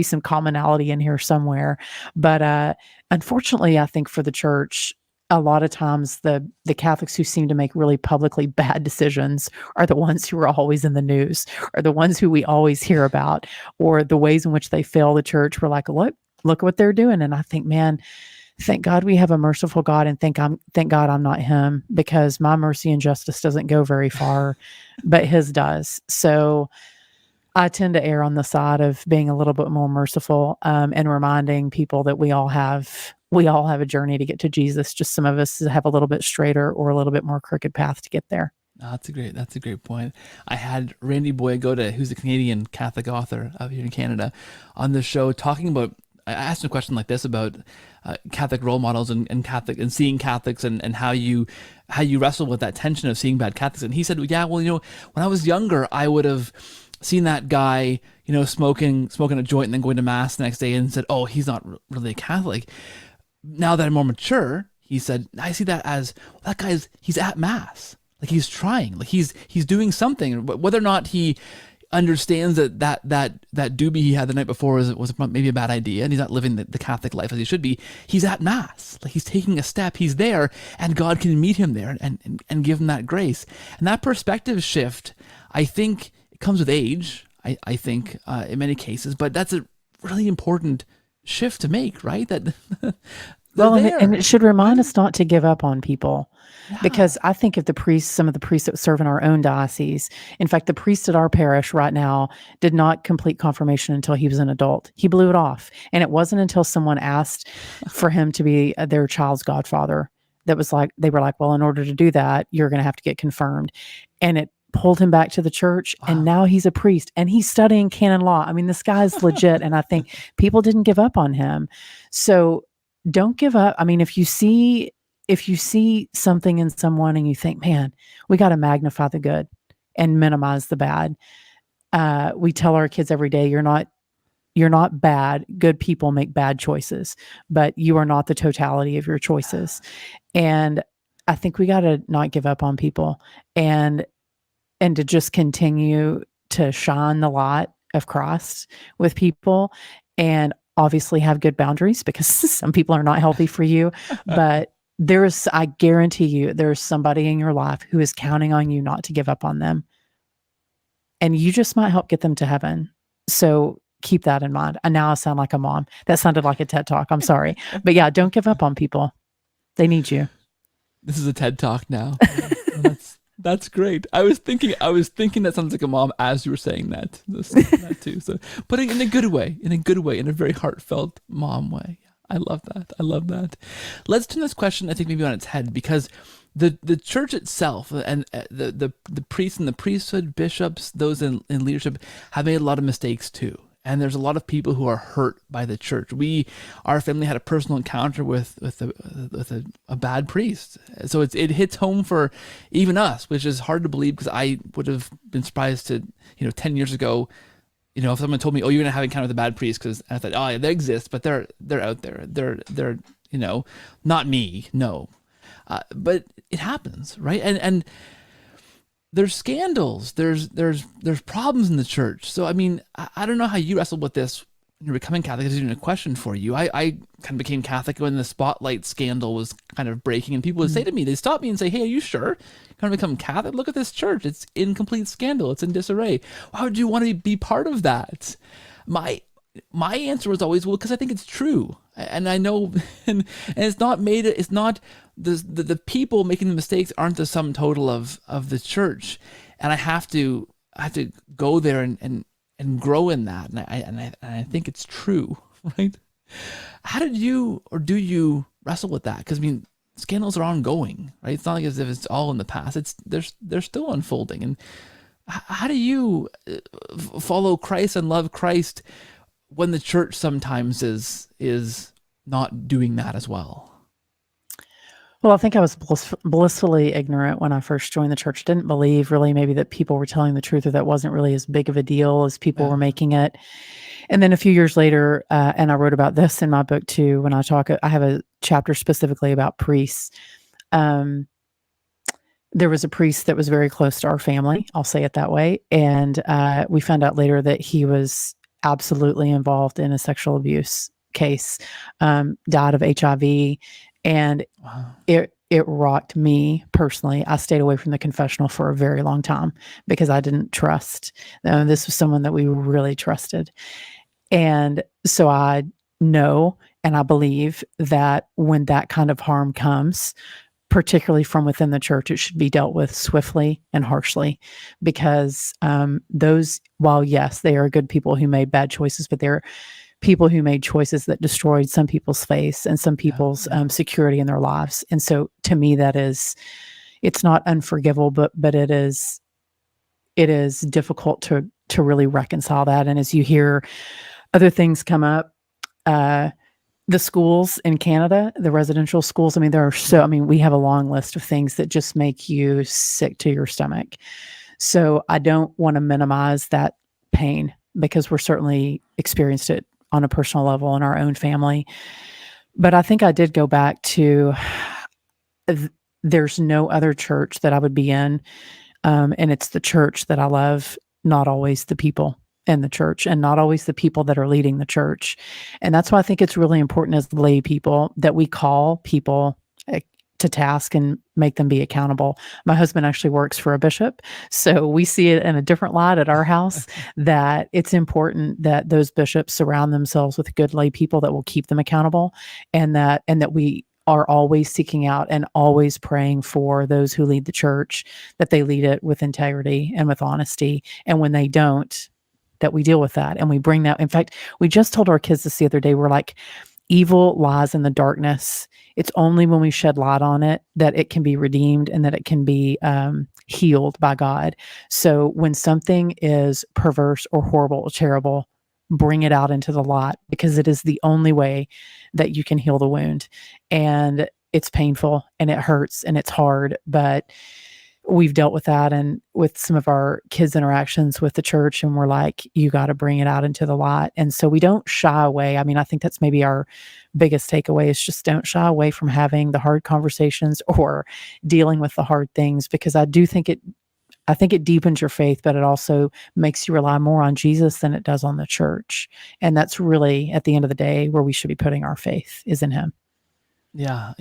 some commonality in here somewhere. But unfortunately, I think for the church, a lot of times the Catholics who seem to make really publicly bad decisions are the ones who are always in the news, or the ones who we always hear about, or the ways in which they fail the church. We're like, look what they're doing. And I think, man, thank God we have a merciful God, and thank God I'm not him, because my mercy and justice doesn't go very far, but his does. So I tend to err on the side of being a little bit more merciful, and reminding people that we all have a journey to get to Jesus. Just some of us have a little bit straighter or a little bit more crooked path to get there. Oh, that's a great point. I had Randy Boyagoda, who's a Canadian Catholic author out here in Canada, on the show talking about. I asked him a question like this about Catholic role models and Catholic and seeing Catholics, and how you wrestle with that tension of seeing bad Catholics. And he said, yeah, well, when I was younger, I would have seen that guy, smoking a joint and then going to mass the next day, and said, oh, he's not really a Catholic. Now that I'm more mature, he said, I see that as, well, that he's at mass. Like, he's trying, like he's doing something, whether or not he understands that doobie he had the night before was maybe a bad idea, and he's not living the Catholic life as he should be. He's at mass, like he's taking a step, he's there, and God can meet him there and give him that grace. And that perspective shift, I think it comes with age, I think in many cases, but that's a really important shift to make, right? That they're Well, and there. it should remind us not to give up on people. Yeah. Because I think of some of the priests that serve in our own diocese. In fact, the priest at our parish right now did not complete confirmation until he was an adult. He blew it off. And it wasn't until someone asked for him to be their child's godfather that was like, they were like, well, in order to do that, you're going to have to get confirmed. And it pulled him back to the church. And now he's a priest and he's studying canon law. I mean, this guy's legit. And I think people didn't give up on him. So don't give up. I mean, if you see something in someone and you think, man, we got to magnify the good and minimize the bad. We tell our kids every day, you're not bad. Good people make bad choices, but you are not the totality of your choices. And I think we got to not give up on people and to just continue to shine the light of Christ with people, and obviously have good boundaries, because some people are not healthy for you, but I guarantee you, there's somebody in your life who is counting on you not to give up on them. And you just might help get them to heaven. So keep that in mind. And now I sound like a mom. That sounded like a TED Talk. I'm sorry. But yeah, don't give up on people. They need you. This is a TED Talk now. That's great. I was thinking that sounds like a mom as you were saying that too. So, but in a good way, in a very heartfelt mom way. I love that. Let's turn this question, I think, maybe on its head, because the church itself and the priests and the priesthood, bishops, those in leadership have made a lot of mistakes too. And there's a lot of people who are hurt by the church. Our family had a personal encounter with a bad priest. So it hits home for even us, which is hard to believe, because I would have been surprised to, 10 years ago, if someone told me, oh, you're going to have an encounter with a bad priest, because I thought, oh yeah, they exist, but they're out there. They're not me. No. But it happens, right? And there's scandals, there's problems in the church. So, I mean, I don't know how you wrestled with this when you're becoming Catholic. This isn't a question for you. I kind of became Catholic when the Spotlight scandal was kind of breaking, and people would say to me, they stop me and say, hey, are you sure you're going to become Catholic? Look at this church. It's in complete scandal. It's in disarray. Why would you want to be part of that? My answer was always, well, because I think it's true. And I know, and it's not the people making the mistakes aren't the sum total of the church. And I have to go there and grow in that. And I think it's true, right? How did you, or do you wrestle with that? Because, I mean, scandals are ongoing, right? It's not like as if it's all in the past. They're still unfolding. And how do you follow Christ and love Christ when the church sometimes is not doing that as well? Well, I think I was blissfully ignorant when I first joined the church. Didn't believe really maybe that people were telling the truth, or that wasn't really as big of a deal as people were making it. And then a few years later, and I wrote about this in my book too, when I have a chapter specifically about priests. There was a priest that was very close to our family, I'll say it that way. And we found out later that he was absolutely involved in a sexual abuse case, died of HIV. And Wow. it rocked me personally. I stayed away from the confessional for a very long time because I didn't trust. This was someone that we really trusted. And so I know, and I believe that when that kind of harm comes, particularly from within the church, it should be dealt with swiftly and harshly, because while yes, they are good people who made bad choices, but they're people who made choices that destroyed some people's faith and some people's security in their lives. And so to me, it's not unforgivable, but it is difficult to really reconcile that. And as you hear other things come up, the schools in Canada, the residential schools, I mean, we have a long list of things that just make you sick to your stomach. So I don't want to minimize that pain, because we're certainly experienced it on a personal level in our own family. But I think I did go back to, there's no other church that I would be in. And it's the church that I love, not always the people in the church, and not always the people that are leading the church. And that's why I think it's really important as lay people that we call people to task and make them be accountable. My husband actually works for a bishop, so we see it in a different light at our house, that it's important that those bishops surround themselves with good lay people that will keep them accountable, and that we are always seeking out and always praying for those who lead the church, that they lead it with integrity and with honesty. And when they don't, that we deal with that and we bring that. In fact, we just told our kids this the other day. We're like, evil lies in the darkness. It's only when we shed light on it that it can be redeemed and that it can be healed by God. So when something is perverse or horrible or terrible, bring it out into the light, because it is the only way that you can heal the wound. And it's painful and it hurts and it's hard, but we've dealt with that and with some of our kids' interactions with the church, and we're like, you got to bring it out into the light. And so we don't shy away. I mean, I think that's maybe our biggest takeaway, is just don't shy away from having the hard conversations or dealing with the hard things, because I think it deepens your faith, but it also makes you rely more on Jesus than it does on the church. And that's really, at the end of the day, where we should be putting our faith, is in him. Yeah.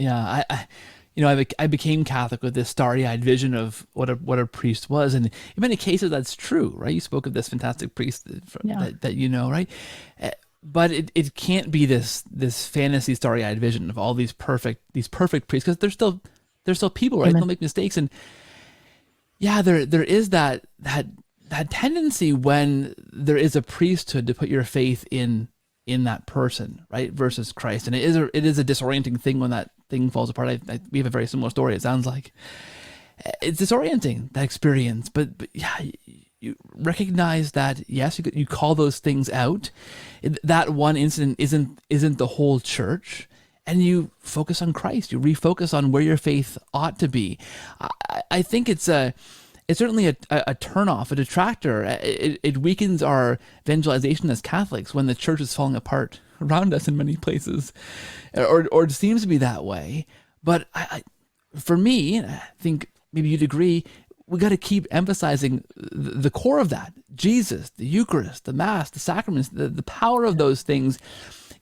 I became Catholic with this starry-eyed vision of what a priest was, and in many cases that's true, right? You spoke of this fantastic priest that you know, right? But it can't be this fantasy starry-eyed vision of all these perfect priests, because they're still people, right? Amen. They'll make mistakes, and there is that tendency when there is a priesthood to put your faith in that person, right, versus Christ, and it is a disorienting thing when that thing falls apart. We have a very similar story. It sounds like it's disorienting, that experience, but yeah, you recognize that yes, you call those things out. That one incident isn't the whole church, and you focus on Christ. You refocus on where your faith ought to be. I think it's certainly a turnoff, a detractor. It weakens our evangelization as Catholics when the church is falling apart around us in many places, or it seems to be that way. But for me, I think maybe you'd agree, we got to keep emphasizing the core of that: Jesus, the Eucharist, the Mass, the sacraments, the power of those things,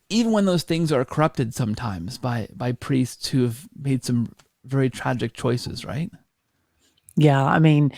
even when those things are corrupted sometimes by priests who have made some very tragic choices, right? Yeah, I mean,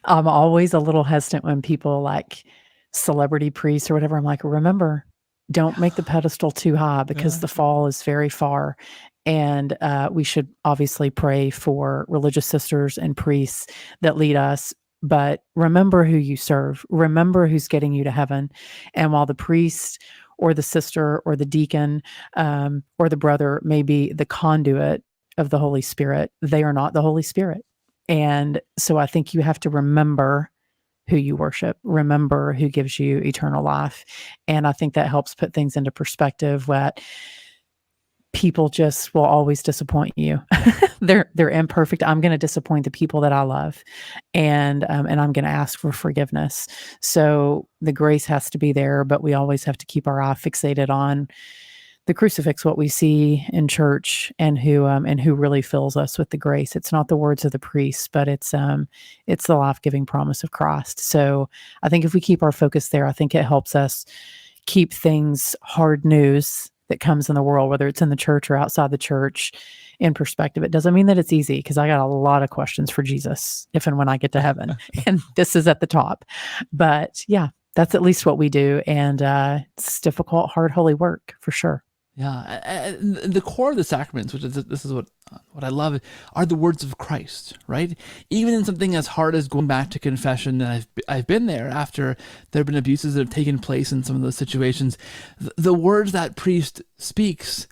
I'm always a little hesitant when people like celebrity priests or whatever. I'm like, remember, don't make the pedestal too high, because the fall is very far. And we should obviously pray for religious sisters and priests that lead us. But remember who you serve. Remember who's getting you to heaven. And while the priest or the sister or the deacon or the brother may be the conduit of the Holy Spirit, they are not the Holy Spirit. And so I think you have to remember who you worship, remember who gives you eternal life. And I think that helps put things into perspective, that people just will always disappoint you. They're imperfect. I'm going to disappoint the people that I love, and I'm going to ask for forgiveness. So the grace has to be there, but we always have to keep our eye fixated on the crucifix, what we see in church, and who really fills us with the grace. It's not the words of the priest, but it's the life-giving promise of Christ. So I think if we keep our focus there, I think it helps us keep things, hard news that comes in the world, whether it's in the church or outside the church, in perspective. It doesn't mean that it's easy, because I got a lot of questions for Jesus if and when I get to heaven, and this is at the top. But yeah, that's at least what we do, and it's difficult, hard, holy work for sure. Yeah, and the core of the sacraments, which is this is what I love, are the words of Christ, right? Even in something as hard as going back to confession, and I've been there after there have been abuses that have taken place in some of those situations. The words that priest speaks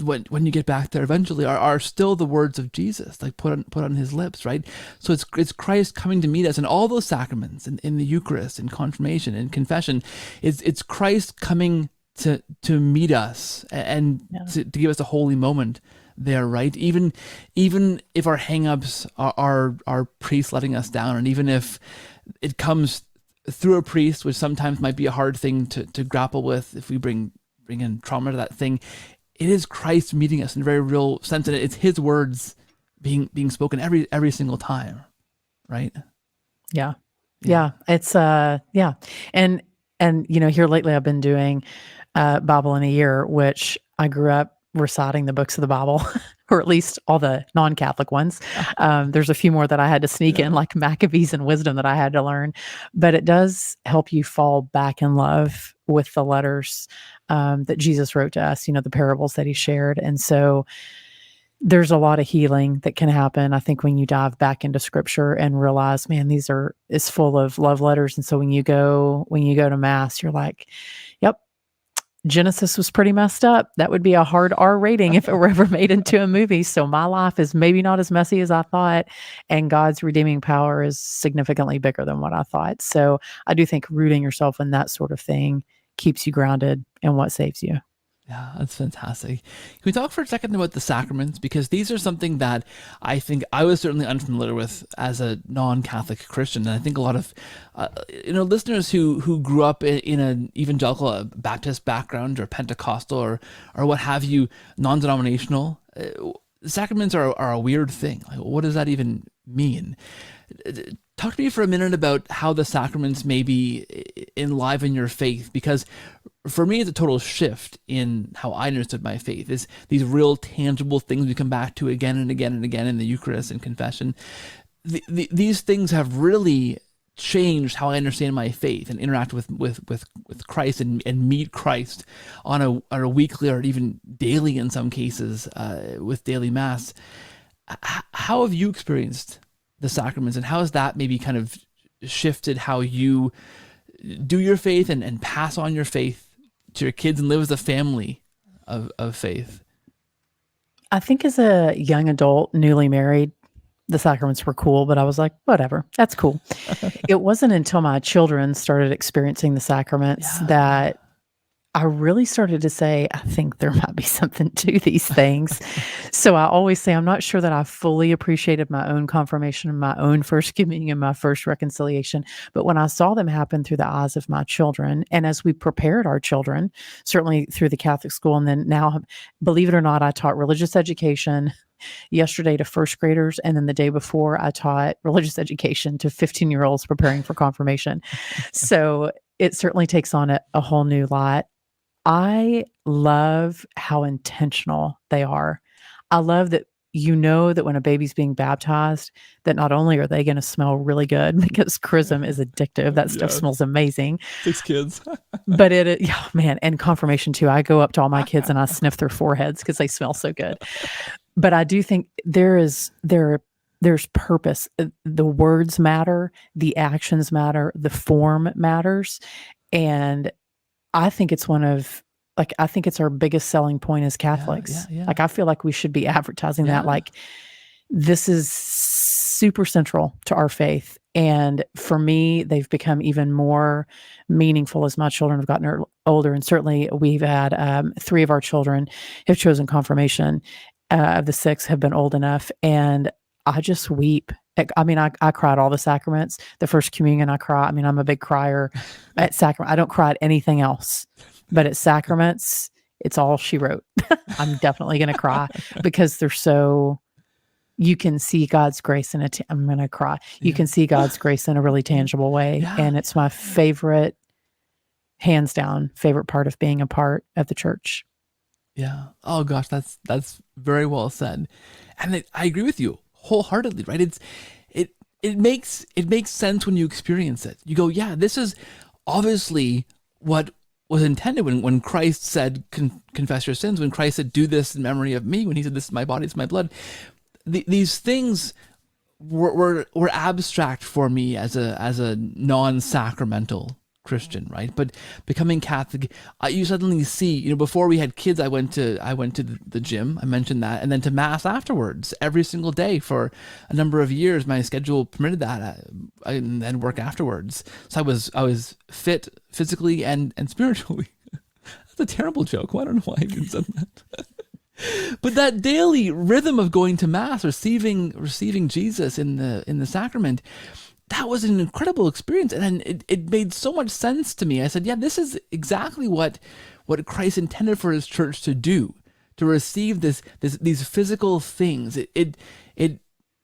when you get back there eventually are still the words of Jesus, like put on his lips, right? So it's Christ coming to meet us in all those sacraments, in the Eucharist, in confirmation, in confession. It's Christ coming to meet us and to give us a holy moment there, right? Even if our hang-ups are priests letting us down, and even if it comes through a priest, which sometimes might be a hard thing to grapple with if we bring in trauma to that thing, it is Christ meeting us in a very real sense, and it's his words being spoken every single time, right? Yeah. It's and here lately I've been doing Bible in a year, which I grew up reciting the books of the Bible or at least all the non-Catholic ones. There's a few more that I had to sneak in, like Maccabees and Wisdom that I had to learn. But it does help you fall back in love with the letters that Jesus wrote to us, the parables that he shared. And so there's a lot of healing that can happen, I think, when you dive back into scripture and realize, man, it's full of love letters. And so when you go to mass, you're like, yep, Genesis was pretty messed up. That would be a hard R rating if it were ever made into a movie. So my life is maybe not as messy as I thought, and God's redeeming power is significantly bigger than what I thought. So I do think rooting yourself in that sort of thing keeps you grounded in what saves you. Yeah, that's fantastic. Can we talk for a second about the sacraments? Because these are something that I think I was certainly unfamiliar with as a non-Catholic Christian. And I think a lot of listeners who grew up in an evangelical Baptist background or Pentecostal or what have you, non-denominational, sacraments are a weird thing. Like, what does that even mean? Talk to me for a minute about how the sacraments maybe enliven your faith, because for me, it's a total shift in how I understood my faith. Is these real tangible things we come back to again and again and again in the Eucharist and confession. These things have really changed how I understand my faith and interact with Christ and meet Christ on a weekly or even daily in some cases with daily Mass. How have you experienced the sacraments, and how has that maybe kind of shifted how you do your faith and pass on your faith to your kids and live as a family of faith? I think as a young adult, newly married, the sacraments were cool, but I was like, whatever, that's cool. It wasn't until my children started experiencing the sacraments that I really started to say, I think there might be something to these things. So I always say, I'm not sure that I fully appreciated my own confirmation and my own first communion, my first reconciliation. But when I saw them happen through the eyes of my children, and as we prepared our children, certainly through the Catholic school, and then now, believe it or not, I taught religious education yesterday to first graders. And then the day before, I taught religious education to 15-year-olds preparing for confirmation. So it certainly takes on a whole new light. I love how intentional they are. I love that that when a baby's being baptized, that not only are they going to smell really good, because chrism is addictive. That stuff smells amazing. 6 kids. But man, and confirmation too. I go up to all my kids and I sniff their foreheads because they smell so good. But I do think there's purpose. The words matter, the actions matter, the form matters. And I think it's I think it's our biggest selling point as Catholics. Yeah. Like, I feel like we should be advertising that. Like, this is super central to our faith. And for me, they've become even more meaningful as my children have gotten older. And certainly we've had 3 of our children have chosen confirmation. Of the 6 have been old enough. And I just weep. I mean, I cried all the sacraments. The first communion, I cry. I mean, I'm a big crier at sacrament. I don't cry at anything else, but at sacraments, it's all she wrote. I'm definitely going to cry because you can see God's grace I'm going to cry. You can see God's grace in a really tangible way. Yeah. And it's my favorite, hands down, favorite part of being a part of the church. Yeah. Oh gosh, that's very well said. And I agree with you wholeheartedly, right? It makes sense when you experience it. You go, yeah, this is obviously what was intended when Christ said, confess your sins, when Christ said, do this in memory of me, when he said, this is my body, it's my blood. These things were abstract for me as a non-sacramental Christian, right? But becoming Catholic, you suddenly see, before we had kids, I went to the gym. I mentioned that, and then to Mass afterwards every single day for a number of years. My schedule permitted that, and then work afterwards. So I was fit physically and spiritually. That's a terrible joke. I don't know why I even said that. But that daily rhythm of going to Mass, receiving Jesus in the sacrament, that was an incredible experience. And then it made so much sense to me. I said, yeah, this is exactly what Christ intended for his church to do, to receive these physical things. It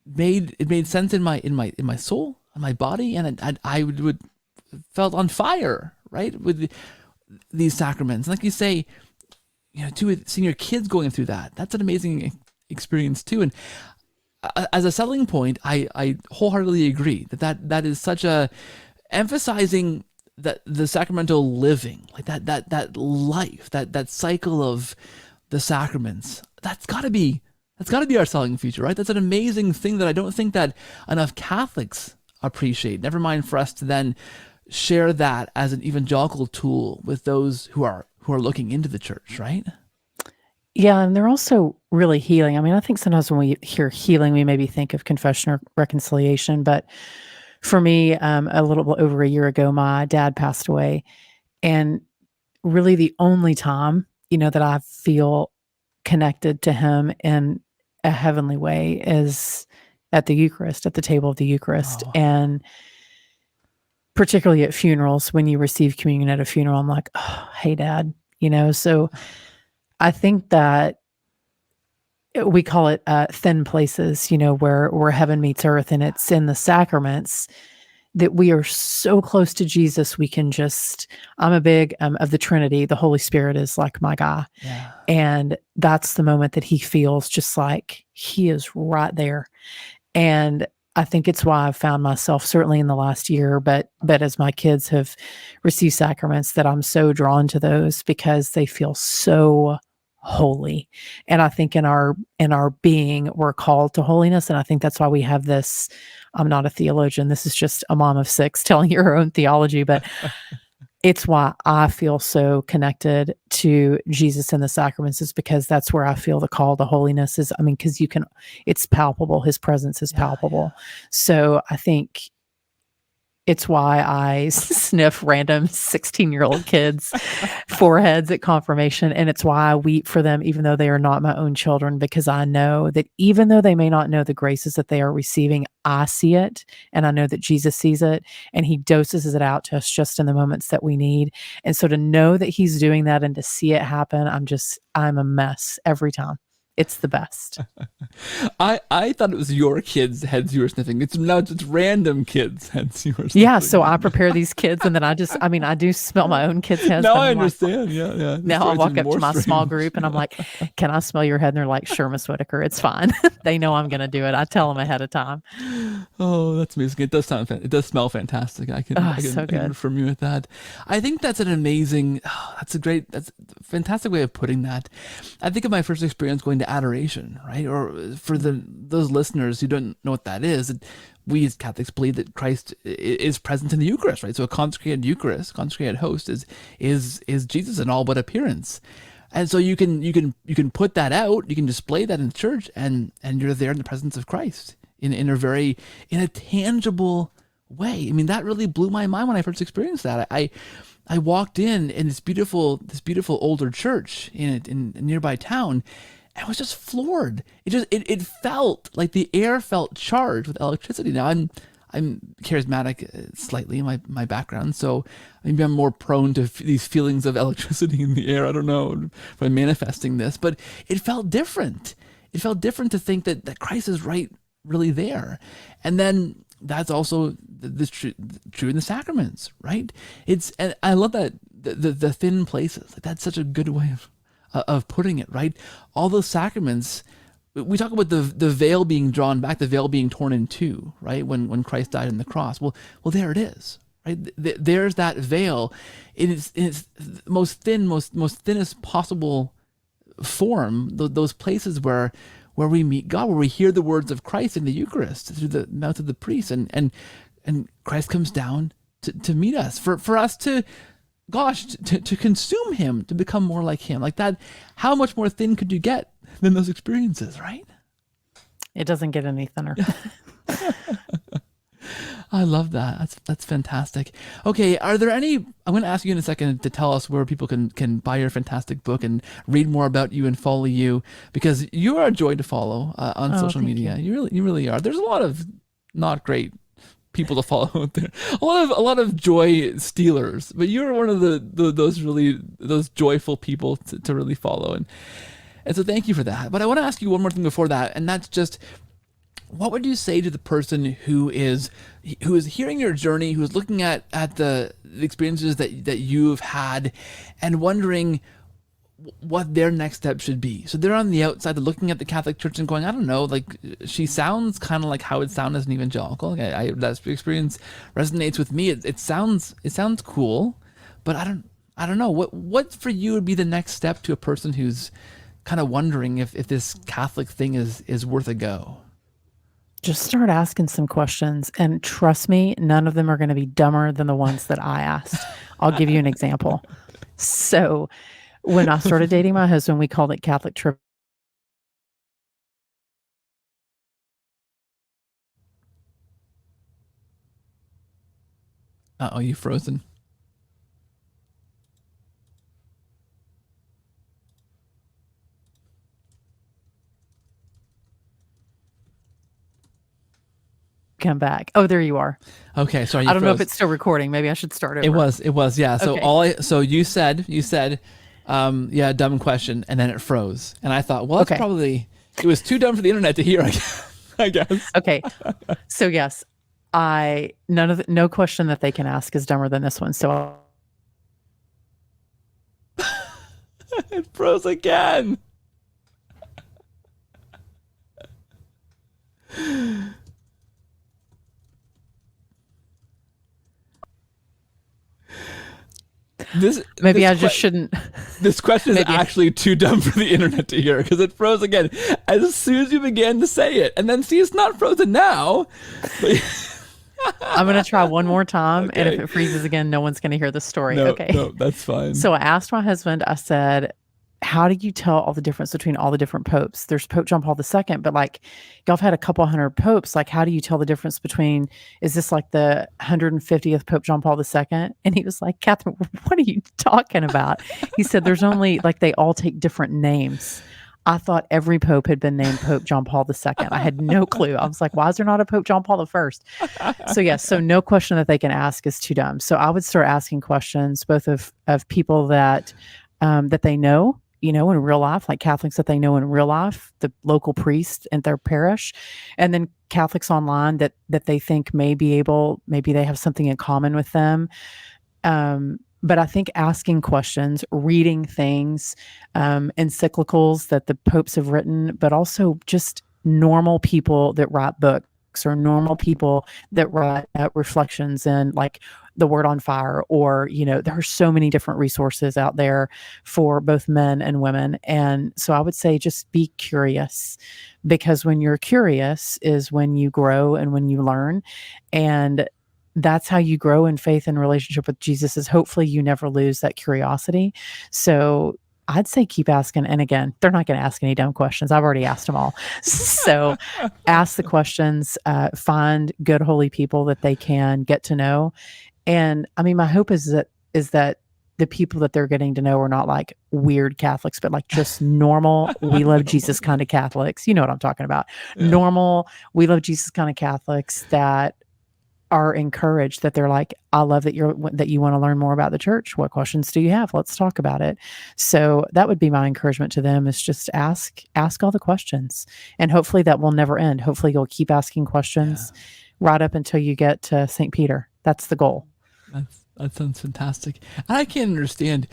made sense in my soul, in my body, and I would felt on fire, right, with these sacraments. And like you say, seeing your kids going through that's an amazing experience too. And as a selling point, I wholeheartedly agree that is such a emphasizing that the sacramental living, like that life, that cycle of the sacraments. That's got to be our selling feature, right? That's an amazing thing that I don't think that enough Catholics appreciate. Never mind for us to then share that as an evangelical tool with those who are looking into the church, right? Yeah, and they're also really healing. I mean, I think sometimes when we hear healing, we maybe think of confession or reconciliation. But for me, a little over a year ago, my dad passed away. And really the only time, that I feel connected to him in a heavenly way is at the Eucharist, at the table of the Eucharist. Oh. And particularly at funerals, when you receive communion at a funeral, I'm like, oh, hey, Dad, so I think that we call it thin places, where heaven meets earth, and it's in the sacraments that we are so close to Jesus. We can I'm a big of the Trinity. The Holy Spirit is like my guy. Yeah. And that's the moment that he feels just like he is right there. And I think it's why I've found myself, certainly in the last year, but as my kids have received sacraments, that I'm so drawn to those because they feel so holy. And I think in our being, we're called to holiness. And I think that's why we have this. I'm not a theologian. This is just a mom of six telling you her own theology, but it's why I feel so connected to Jesus and the sacraments, is because that's where I feel the call to holiness is. I mean, because it's palpable. His presence is palpable. Yeah. So I think it's why I sniff random 16-year-old kids' foreheads at confirmation. And it's why I weep for them, even though they are not my own children, because I know that even though they may not know the graces that they are receiving, I see it. And I know that Jesus sees it, and he doses it out to us just in the moments that we need. And so to know that he's doing that and to see it happen, I'm a mess every time. It's the best. I thought it was your kids' heads you were sniffing. It's random kids' heads you were sniffing. Yeah, so I prepare these kids, and then I do smell my own kids' heads. Now I understand. Like, yeah. Now I walk up to my small group, and I'm like, can I smell your head? And they're like, sure, Miss Whitaker, it's fine. They know I'm going to do it. I tell them ahead of time. Oh, that's amazing. It does smell fantastic. I can confirm you with that. I think that's that's a fantastic way of putting that. I think of my first experience going to adoration, right? Or for those listeners who don't know what that is, we as Catholics believe that Christ is present in the Eucharist, right? So a consecrated Eucharist, consecrated host is Jesus in all but appearance. And so you can put that out, you can display that in the church, and you're there in the presence of Christ in a tangible way. I mean, that really blew my mind when I first experienced that. I walked in this beautiful older church in a nearby town, and I was just floored. It felt like the air felt charged with electricity. Now I'm charismatic slightly in my background, so maybe I'm more prone to these feelings of electricity in the air. I don't know if I'm manifesting this, but it felt different. It felt different to think that Christ is really there. And then that's also true in the sacraments, right? And I love that the thin places. Like, that's such a good way of putting it, right? All those sacraments. We talk about the veil being drawn back, the veil being torn in two, right? When Christ died on the cross. Well, there it is, right? There's that veil in its most thinnest possible form. Those places where we meet God, where we hear the words of Christ in the Eucharist through the mouth of the priest, and Christ comes down to meet us, for us to consume him, to become more like him. Like that, how much more thin could you get than those experiences, right? It doesn't get any thinner. I love that. That's fantastic. Okay, are there any? I'm going to ask you in a second to tell us where people can buy your fantastic book and read more about you and follow you, because you are a joy to follow on social media. You really are. There's a lot of not great people to follow out there. A lot of joy stealers, but you're one of those joyful people to really follow, and so thank you for that. But I want to ask you one more thing before that, and that's just, what would you say to the person who is hearing your journey, who is looking at the experiences that you've had, and wondering, what their next step should be. So they're on the outside, they're looking at the Catholic Church and going, I don't know, like she sounds kind of like how it sounds as an evangelical. Like, that experience resonates with me. It sounds cool, but I don't know what for you would be the next step to a person who's kind of wondering if this Catholic thing is worth a go. Just start asking some questions, and trust me, none of them are going to be dumber than the ones that I asked. I'll give you an example. So when I started dating my husband, we called it Catholic trip. Uh-oh, you frozen. Come back. Oh, there you are. Okay, sorry. I don't know if it's still recording. Maybe I should start over. It was, yeah. So Okay. so you said, yeah, dumb question, and then it froze, and I thought, well, that's Okay. probably it was too dumb for the internet to hear, I guess. Okay. So yes, no question that they can ask is dumber than this one. So It froze again. maybe I just shouldn't. This question is Maybe. actually too dumb for the internet to hear because it froze again as soon as you began to say it, and then see, it's not frozen now. I'm going to try one more time. And if Okay. it freezes again, no one's going to hear the story. No, Okay. no, that's fine. So I asked my husband, I said, how do you tell all the difference between all the different popes? There's Pope John Paul II, but like y'all have had a couple hundred popes. Like, how do you tell the difference between, is this like the 150th Pope John Paul II? And he was like, Kathryn, what are you talking about? He said, there's only like, they all take different names. I thought every pope had been named Pope John Paul II. I had no clue. I was like, why is there not a Pope John Paul I? So yes, so no question that they can ask is too dumb. So I would start asking questions both of people that that they know, in real life, like Catholics that they know in real life, the local priest in their parish, and then Catholics online that they think maybe they have something in common with them. But I think asking questions, reading things, encyclicals that the popes have written, but also just normal people that write books or normal people that write reflections and like the Word on Fire, or, there are so many different resources out there for both men and women. And so I would say just be curious, because when you're curious is when you grow and when you learn. And that's how you grow in faith and relationship with Jesus, is hopefully you never lose that curiosity. So I'd say keep asking. And again, they're not going to ask any dumb questions. I've already asked them all. So ask the questions, find good, holy people that they can get to know. And I mean, my hope is that the people that they're getting to know are not like weird Catholics, but like just normal, we love Jesus kind of Catholics. You know what I'm talking about. Yeah. Normal, we love Jesus kind of Catholics that are encouraged, that they're like, I love that you want to learn more about the church. What questions do you have? Let's talk about it. So that would be my encouragement to them, is just ask all the questions, and hopefully that will never end. Hopefully you'll keep asking questions right up until you get to St. Peter. That's the goal. That sounds fantastic. And I can't understand.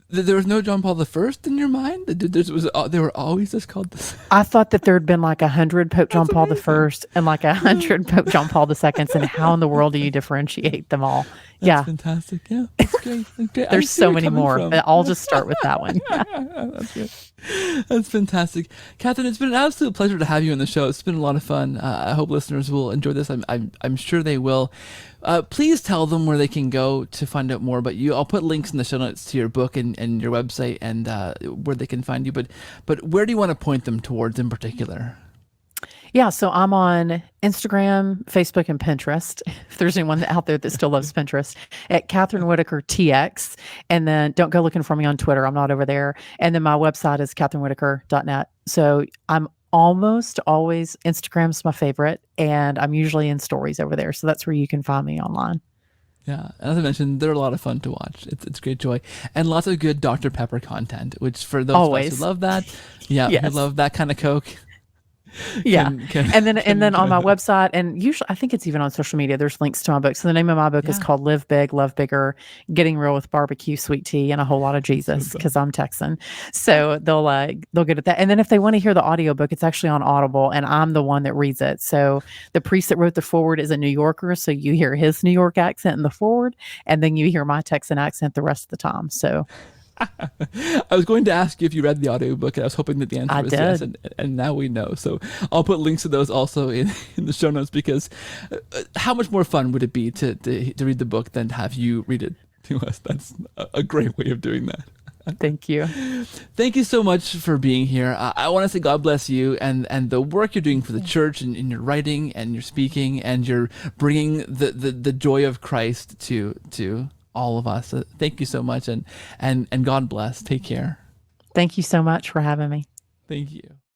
There was no John Paul I in your mind? They were always just called this? I thought that there'd been like 100 Pope John Paul I and like 100 Pope John Paul IIs, and how in the world do you differentiate them all? That's fantastic. Yeah, that's great. That's great. There's so many more, but I'll just start with that one. That's good. That's fantastic. Kathryn, it's been an absolute pleasure to have you on the show. It's been a lot of fun. I hope listeners will enjoy this. I'm sure they will. Please tell them where they can go to find out more about you. I'll put links in the show notes to your book and your website, and where they can find you. But where do you want to point them towards in particular? Yeah, so I'm on Instagram, Facebook, and Pinterest. If there's anyone out there that still loves Pinterest, at Kathryn Whitaker TX. And then don't go looking for me on Twitter. I'm not over there. And then my website is kathrynwhitaker.net. So I'm almost always, Instagram's my favorite, and I'm usually in stories over there. So that's where you can find me online. Yeah, as I mentioned, they're a lot of fun to watch. It's great joy, and lots of good Dr. Pepper content, which for those of us who love that, who love that kind of Coke, Yeah. And then on enjoy my that. website, and usually I think it's even on social media, there's links to my book. So the name of my book is Yeah. called Live Big, Love Bigger, Getting Real with Barbecue, Sweet Tea, and a Whole Lot of So Jesus, good. because I'm Texan. So they'll get at that. And then if they want to hear the audiobook, it's actually on Audible, and I'm the one that reads it. So the priest that wrote the foreword is a New Yorker, so you hear his New York accent in the foreword, and then you hear my Texan accent the rest of the time. So I was going to ask you if you read the audiobook, and I was hoping that the answer I was yes, did. and now we know. So I'll put links to those also in the show notes, because how much more fun would it be to read the book than have you read it to us? That's a great way of doing that. Thank you. Thank you so much for being here. I want to say God bless you and the work you're doing for the church, and in your writing and your speaking, and you're bringing the joy of Christ to all of us. Thank you so much, and God bless. Take care. Thank you so much for having me. Thank you.